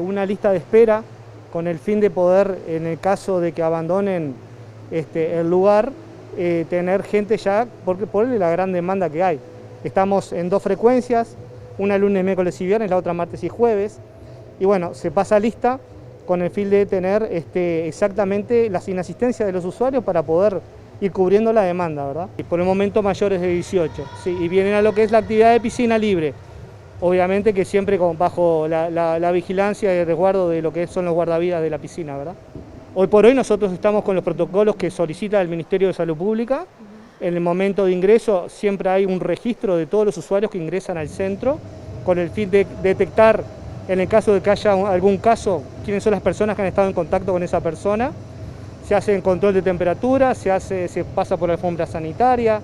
una lista de espera con el fin de poder, en el caso de que abandonen el lugar, tener gente ya por la gran demanda que hay. Estamos en 2 frecuencias, una lunes, miércoles y viernes, la otra martes y jueves. Y bueno, se pasa lista con el fin de tener exactamente la inasistencia de los usuarios para poder ir cubriendo la demanda, ¿verdad? Y por el momento mayores de 18, ¿sí? Y vienen a lo que es la actividad de piscina libre. Obviamente que siempre bajo la vigilancia y el resguardo de lo que son los guardavidas de la piscina, ¿verdad? Hoy por hoy nosotros estamos con los protocolos que solicita el Ministerio de Salud Pública. En el momento de ingreso siempre hay un registro de todos los usuarios que ingresan al centro con el fin de detectar, en el caso de que haya algún caso, quiénes son las personas que han estado en contacto con esa persona. Se hace el control de temperatura, se pasa por la alfombra sanitaria,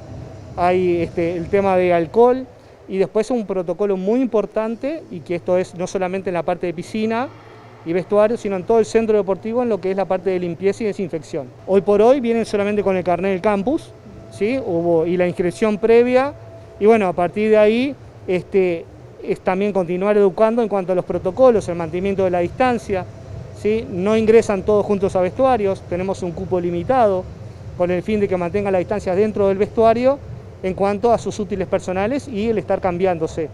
hay el tema de alcohol. Y después un protocolo muy importante, y que esto es no solamente en la parte de piscina, y vestuario, sino en todo el centro deportivo en lo que es la parte de limpieza y desinfección. Hoy por hoy vienen solamente con el carnet del campus, ¿sí? Y la inscripción previa, y bueno, a partir de ahí es también continuar educando en cuanto a los protocolos, el mantenimiento de la distancia, ¿sí? No ingresan todos juntos a vestuarios, tenemos un cupo limitado con el fin de que mantengan la distancia dentro del vestuario en cuanto a sus útiles personales y el estar cambiándose.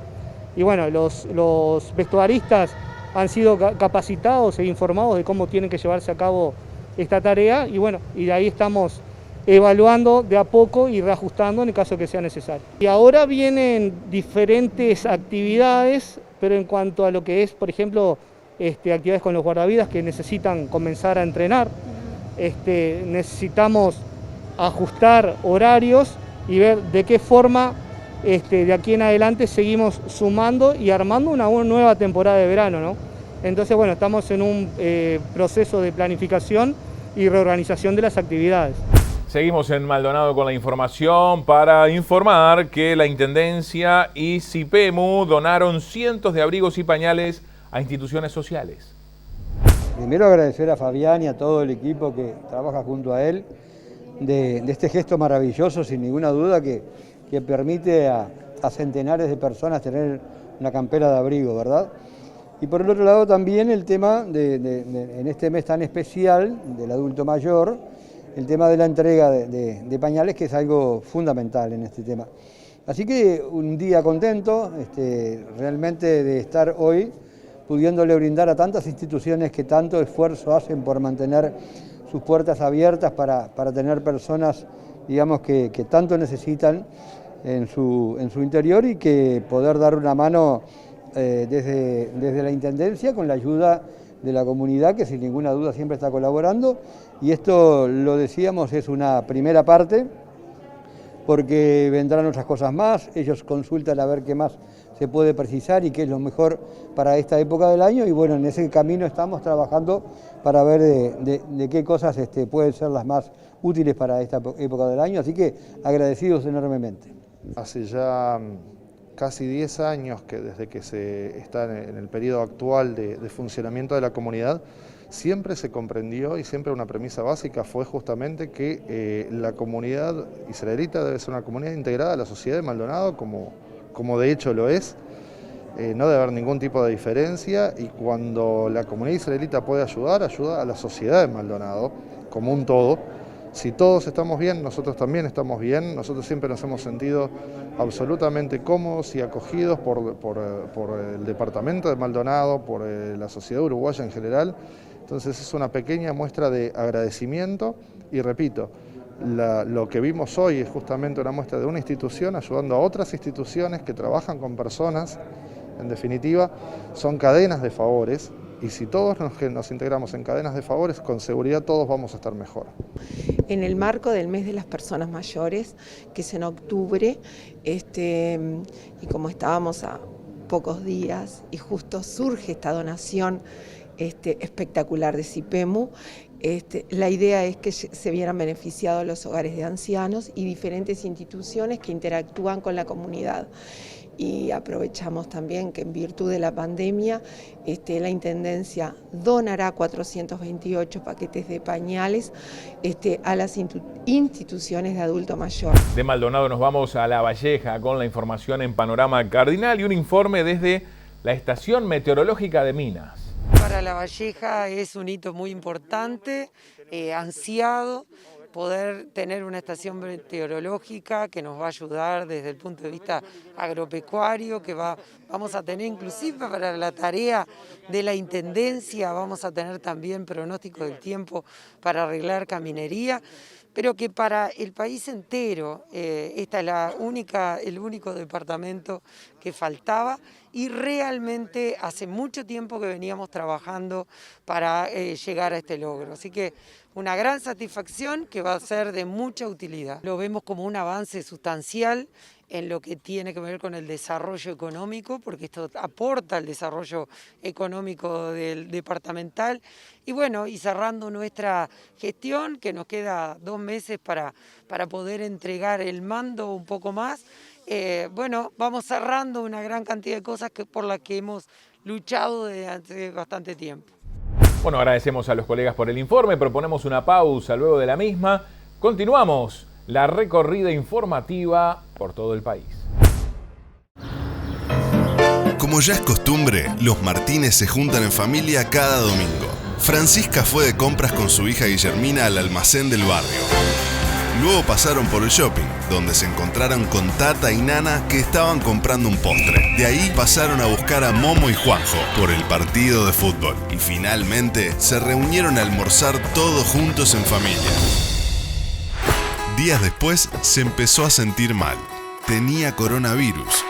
Y bueno, los vestuaristas han sido capacitados e informados de cómo tienen que llevarse a cabo esta tarea y bueno, y de ahí estamos evaluando de a poco y reajustando en el caso que sea necesario. Y ahora vienen diferentes actividades, pero en cuanto a lo que es, por ejemplo, actividades con los guardavidas que necesitan comenzar a entrenar, necesitamos ajustar horarios y ver de qué forma de aquí en adelante seguimos sumando y armando una nueva temporada de verano, ¿no? Entonces, bueno, estamos en un proceso de planificación y reorganización de las actividades. Seguimos en Maldonado con la información para informar que la Intendencia y CIPEMU donaron cientos de abrigos y pañales a instituciones sociales. Primero agradecer a Fabián y a todo el equipo que trabaja junto a él de este gesto maravilloso, sin ninguna duda, que permite a centenares de personas tener una campera de abrigo, ¿verdad? Y por el otro lado también el tema en este mes tan especial del adulto mayor, el tema de la entrega de pañales, que es algo fundamental en este tema. Así que un día contento realmente de estar hoy pudiéndole brindar a tantas instituciones que tanto esfuerzo hacen por mantener sus puertas abiertas para tener personas, digamos, que tanto necesitan en su interior y que poder dar una mano desde la Intendencia con la ayuda de la comunidad, que sin ninguna duda siempre está colaborando. Y esto, lo decíamos, es una primera parte, porque vendrán otras cosas más, ellos consultan a ver qué más se puede precisar y qué es lo mejor para esta época del año, y bueno, en ese camino estamos trabajando para ver de qué cosas pueden ser las más útiles para esta época del año, así que agradecidos enormemente. Hace ya casi 10 años que desde que se está en el periodo actual de funcionamiento de la comunidad, siempre se comprendió y siempre una premisa básica fue justamente que la comunidad israelita debe ser una comunidad integrada a la sociedad de Maldonado, como de hecho lo es. No debe haber ningún tipo de diferencia, y cuando la comunidad israelita puede ayuda a la sociedad de Maldonado como un todo. Si todos estamos bien, nosotros también estamos bien. Nosotros siempre nos hemos sentido absolutamente cómodos y acogidos por el departamento de Maldonado, por la sociedad uruguaya en general. Entonces es una pequeña muestra de agradecimiento y repito, lo que vimos hoy es justamente una muestra de una institución ayudando a otras instituciones que trabajan con personas. En definitiva, son cadenas de favores, y si todos nos integramos en cadenas de favores, con seguridad todos vamos a estar mejor. En el marco del mes de las personas mayores, que es en octubre, y como estábamos a pocos días y justo surge esta donación espectacular de CIPEMU, la idea es que se vieran beneficiados los hogares de ancianos y diferentes instituciones que interactúan con la comunidad. Y aprovechamos también que en virtud de la pandemia la Intendencia donará 428 paquetes de pañales a las instituciones de adulto mayor. De Maldonado nos vamos a La Valleja con la información en Panorama Cardinal y un informe desde la Estación Meteorológica de Minas. Para La Valleja es un hito muy importante, ansiado, poder tener una estación meteorológica que nos va a ayudar desde el punto de vista agropecuario, que vamos a tener inclusive para la tarea de la Intendencia, vamos a tener también pronóstico del tiempo para arreglar caminería, pero que para el país entero esta es el único departamento que faltaba, y realmente hace mucho tiempo que veníamos trabajando para llegar a este logro. Así que una gran satisfacción que va a ser de mucha utilidad. Lo vemos como un avance sustancial en lo que tiene que ver con el desarrollo económico, porque esto aporta al desarrollo económico del departamental. Y bueno, y cerrando nuestra gestión, que nos queda 2 meses para poder entregar el mando un poco más, bueno, vamos cerrando una gran cantidad de cosas por las que hemos luchado desde hace bastante tiempo. Bueno, agradecemos a los colegas por el informe, proponemos una pausa luego de la misma. Continuamos la recorrida informativa por todo el país. Como ya es costumbre, los Martínez se juntan en familia cada domingo. Francisca fue de compras con su hija Guillermina al almacén del barrio. Luego pasaron por el shopping, donde se encontraron con Tata y Nana que estaban comprando un postre. De ahí pasaron a buscar a Momo y Juanjo por el partido de fútbol. Y finalmente se reunieron a almorzar todos juntos en familia. Días después se empezó a sentir mal. Tenía coronavirus.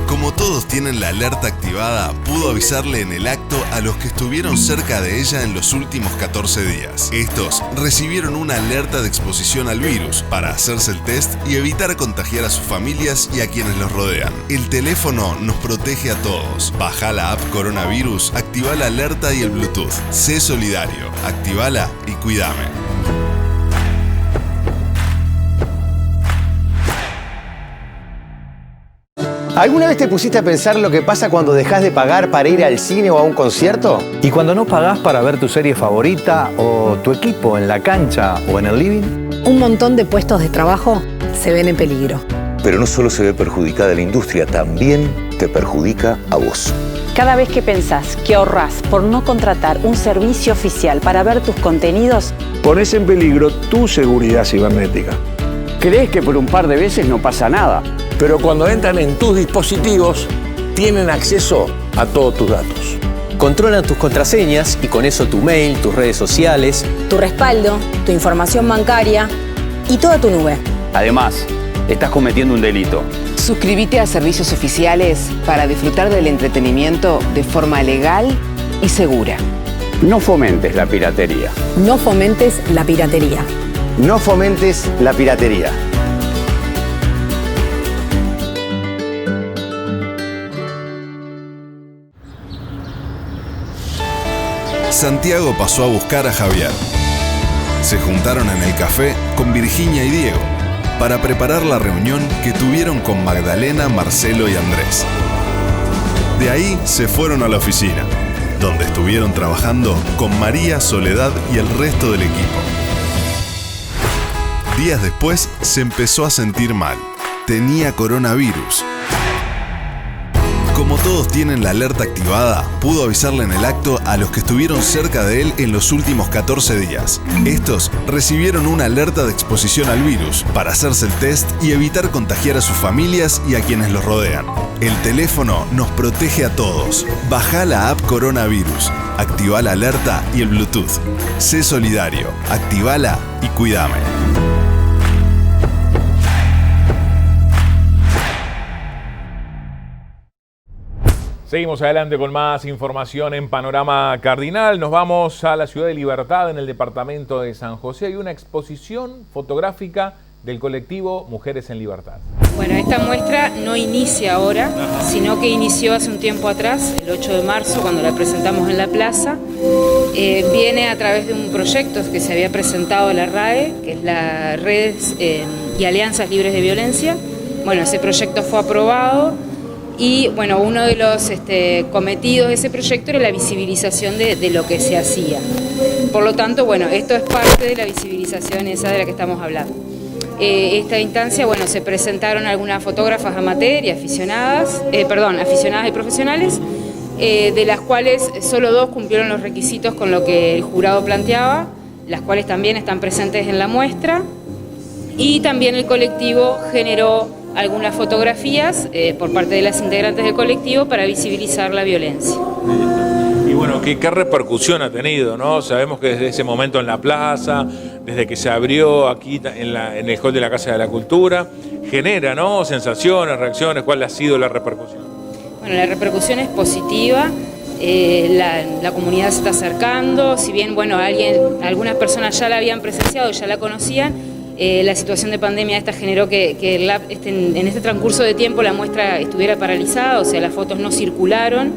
Como todos tienen la alerta activada, pudo avisarle en el acto a los que estuvieron cerca de ella en los últimos 14 días. Estos recibieron una alerta de exposición al virus para hacerse el test y evitar contagiar a sus familias y a quienes los rodean. El teléfono nos protege a todos. Baja la app Coronavirus, activa la alerta y el Bluetooth. Sé solidario, activala y cuídame. ¿Alguna vez te pusiste a pensar lo que pasa cuando dejas de pagar para ir al cine o a un concierto? ¿Y cuando no pagás para ver tu serie favorita o tu equipo en la cancha o en el living? Un montón de puestos de trabajo se ven en peligro. Pero no solo se ve perjudicada la industria, también te perjudica a vos. Cada vez que pensás que ahorrás por no contratar un servicio oficial para ver tus contenidos, Pones en peligro tu seguridad cibernética. Crees que por un par de veces no pasa nada, pero cuando entran en tus dispositivos, tienen acceso a todos tus datos. Controlan tus contraseñas y con eso tu mail, tus redes sociales, tu respaldo, tu información bancaria y toda tu nube. Además, estás cometiendo un delito. Suscríbete a servicios oficiales para disfrutar del entretenimiento de forma legal y segura. No fomentes la piratería. No fomentes la piratería. No fomentes la piratería. Santiago pasó a buscar a Javier. Se juntaron en el café con Virginia y Diego para preparar la reunión que tuvieron con Magdalena, Marcelo y Andrés. De ahí se fueron a la oficina, donde estuvieron trabajando con María, Soledad y el resto del equipo. Días después se empezó a sentir mal. Tenía coronavirus. Como todos tienen la alerta activada, pudo avisarle en el acto a los que estuvieron cerca de él en los últimos 14 días. Estos recibieron una alerta de exposición al virus para hacerse el test y evitar contagiar a sus familias y a quienes los rodean. El teléfono nos protege a todos. Baja la app Coronavirus, activa la alerta y el Bluetooth. Sé solidario, activala y cuídame. Seguimos adelante con más información en Panorama Cardinal. Nos vamos a la ciudad de Libertad, en el departamento de San José. Hay una exposición fotográfica del colectivo Mujeres en Libertad. Bueno, esta muestra no inicia ahora, sino que inició hace un tiempo atrás, el 8 de marzo, cuando la presentamos en la plaza. Viene a través de un proyecto que se había presentado a la RAE, que es la Redes y Alianzas Libres de Violencia. Bueno, ese proyecto fue aprobado. Y bueno, uno de los cometidos de ese proyecto era la visibilización de lo que se hacía. Por lo tanto, bueno, esto es parte de la visibilización esa de la que estamos hablando. Esta instancia, bueno, se presentaron algunas fotógrafas amateur y aficionadas y profesionales, de las cuales solo 2 cumplieron los requisitos con lo que el jurado planteaba, las cuales también están presentes en la muestra. Y también el colectivo generó algunas fotografías por parte de las integrantes del colectivo para visibilizar la violencia. Y bueno, ¿qué repercusión ha tenido, no? Sabemos que desde ese momento en la plaza, desde que se abrió aquí en el hall de la Casa de la Cultura, genera, ¿no?, sensaciones, reacciones. ¿Cuál ha sido la repercusión? Bueno, la repercusión es positiva. La comunidad se está acercando. Si bien, bueno, algunas personas ya la habían presenciado, ya la conocían, la situación de pandemia esta generó que en este transcurso de tiempo la muestra estuviera paralizada, o sea, las fotos no circularon.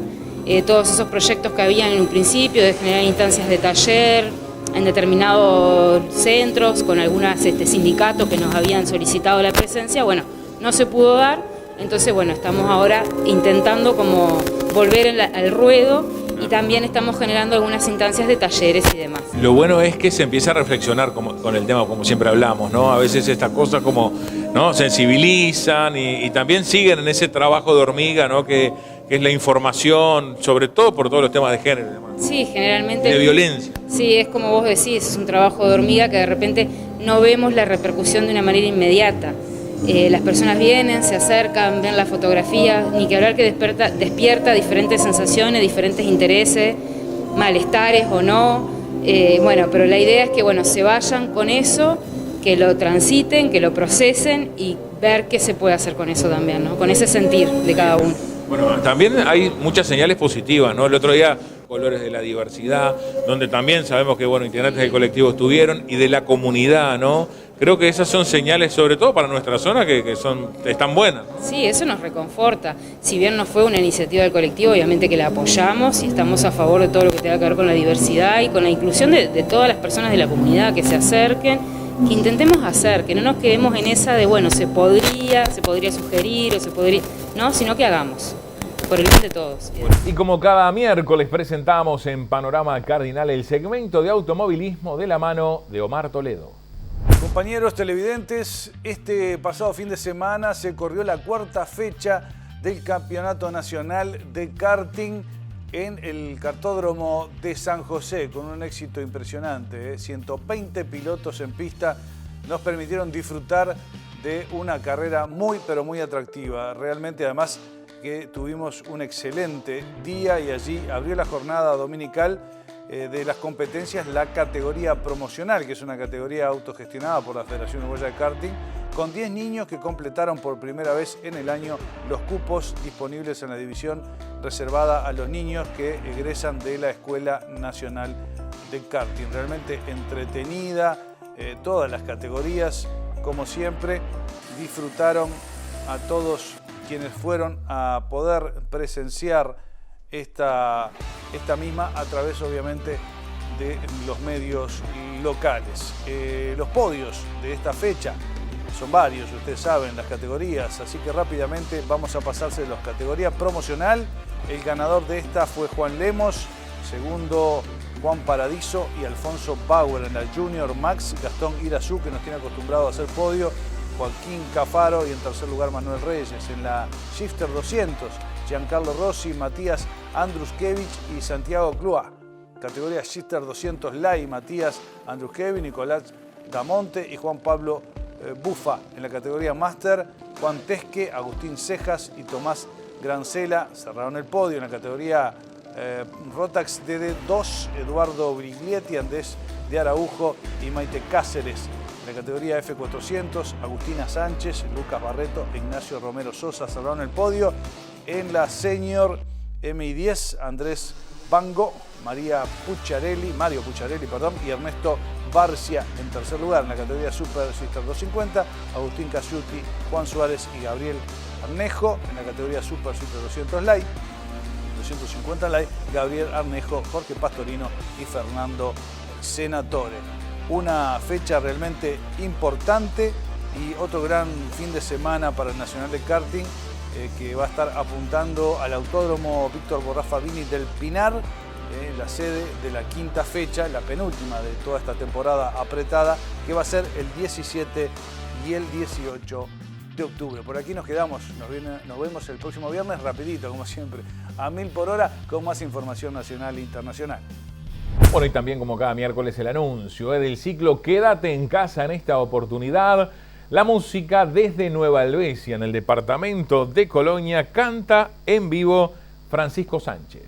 Todos esos proyectos que habían en un principio de generar instancias de taller en determinados centros, con algunos sindicatos que nos habían solicitado la presencia, bueno, no se pudo dar. Entonces, bueno, estamos ahora intentando como volver al ruedo y también estamos generando algunas instancias de talleres y demás. Lo bueno es que se empieza a reflexionar con el tema, como siempre hablamos, ¿no? A veces estas cosas como, ¿no?, sensibilizan y también siguen en ese trabajo de hormiga, ¿no?, que es la información, sobre todo por todos los temas de género. Sí, generalmente. De violencia. Sí, es como vos decís, es un trabajo de hormiga que de repente no vemos la repercusión de una manera inmediata. Las personas vienen, se acercan, ven la fotografía, ni que hablar que despierta diferentes sensaciones, diferentes intereses, malestares o no. Bueno, pero la idea es que se vayan con eso, que lo transiten, que lo procesen y ver qué se puede hacer con eso también, ¿no? Con ese sentir de cada uno. Bueno, también hay muchas señales positivas, ¿no? El otro día, Colores de la Diversidad, donde también sabemos que, integrantes del colectivo estuvieron y de la comunidad, ¿no? Creo que esas son señales, sobre todo para nuestra zona, que están buenas. Sí, eso nos reconforta. Si bien no fue una iniciativa del colectivo, obviamente que la apoyamos y estamos a favor de todo lo que tenga que ver con la diversidad y con la inclusión de todas las personas de la comunidad que se acerquen, que intentemos hacer, que no nos quedemos en esa de, se podría sugerir o se podría... No, sino que hagamos, por el bien de todos. Y como cada miércoles presentamos en Panorama Cardinal el segmento de automovilismo de la mano de Omar Toledo. Compañeros televidentes, este pasado fin de semana se corrió la cuarta fecha del Campeonato Nacional de Karting en el Kartódromo de San José, con un éxito impresionante. 120 pilotos en pista nos permitieron disfrutar de una carrera muy, pero muy atractiva. Realmente, además, que tuvimos un excelente día y allí abrió la jornada dominical de las competencias la categoría promocional, que es una categoría autogestionada por la Federación Uruguaya de Karting, con 10 niños que completaron por primera vez en el año los cupos disponibles en la división reservada a los niños que egresan de la Escuela Nacional de Karting. Realmente entretenida, todas las categorías, como siempre, disfrutaron a todos quienes fueron a poder presenciar esta misma a través, obviamente, de los medios locales. Los podios de esta fecha son varios, ustedes saben, las categorías, así que rápidamente vamos a pasarse de la categoría promocional. El ganador de esta fue Juan Lemos, segundo Juan Paradiso y Alfonso Bauer. En la Junior Max, Gastón Irazú, que nos tiene acostumbrado a hacer podio, Joaquín Cafaro, y en tercer lugar Manuel Reyes. En la Shifter 200, Giancarlo Rossi, Matías Andruskevich y Santiago Clua. Categoría Shifter 200 Light, Matías Andruskevich, Nicolás Damonte y Juan Pablo Bufa. En la categoría Master, Juan Tesque, Agustín Cejas y Tomás Grancela cerraron el podio. En la categoría Rotax DD2, Eduardo Briglietti, Andrés de Araujo y Maite Cáceres. En la categoría F400, Agustina Sánchez, Lucas Barreto e Ignacio Romero Sosa cerraron el podio. En la Senior MI10, Andrés Bango, Mario Pucciarelli, y Ernesto Barcia en tercer lugar. En la categoría Super Sister 250, Agustín Casiuti, Juan Suárez y Gabriel Arnejo. En la categoría Super Sister 200 Light, 250 Light, Gabriel Arnejo, Jorge Pastorino y Fernando Senatore. Una fecha realmente importante y otro gran fin de semana para el Nacional de Karting, que va a estar apuntando al Autódromo Víctor Borrafa Vini del Pinar, la sede de la quinta fecha, la penúltima de toda esta temporada apretada, que va a ser el 17 y el 18 de octubre. Por aquí nos quedamos, nos vemos el próximo viernes, rapidito, como siempre, a 1000 por hora, con más información nacional e internacional. Bueno, y también como cada miércoles el anuncio del ciclo Quédate en Casa. En esta oportunidad, la música desde Nueva Helvecia, en el departamento de Colonia, canta en vivo Francisco Sánchez.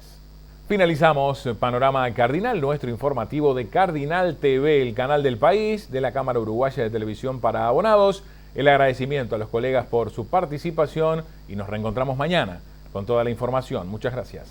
Finalizamos Panorama Cardinal, nuestro informativo de Cardinal TV, el canal del país, de la Cámara Uruguaya de Televisión para Abonados. El agradecimiento a los colegas por su participación y nos reencontramos mañana con toda la información. Muchas gracias.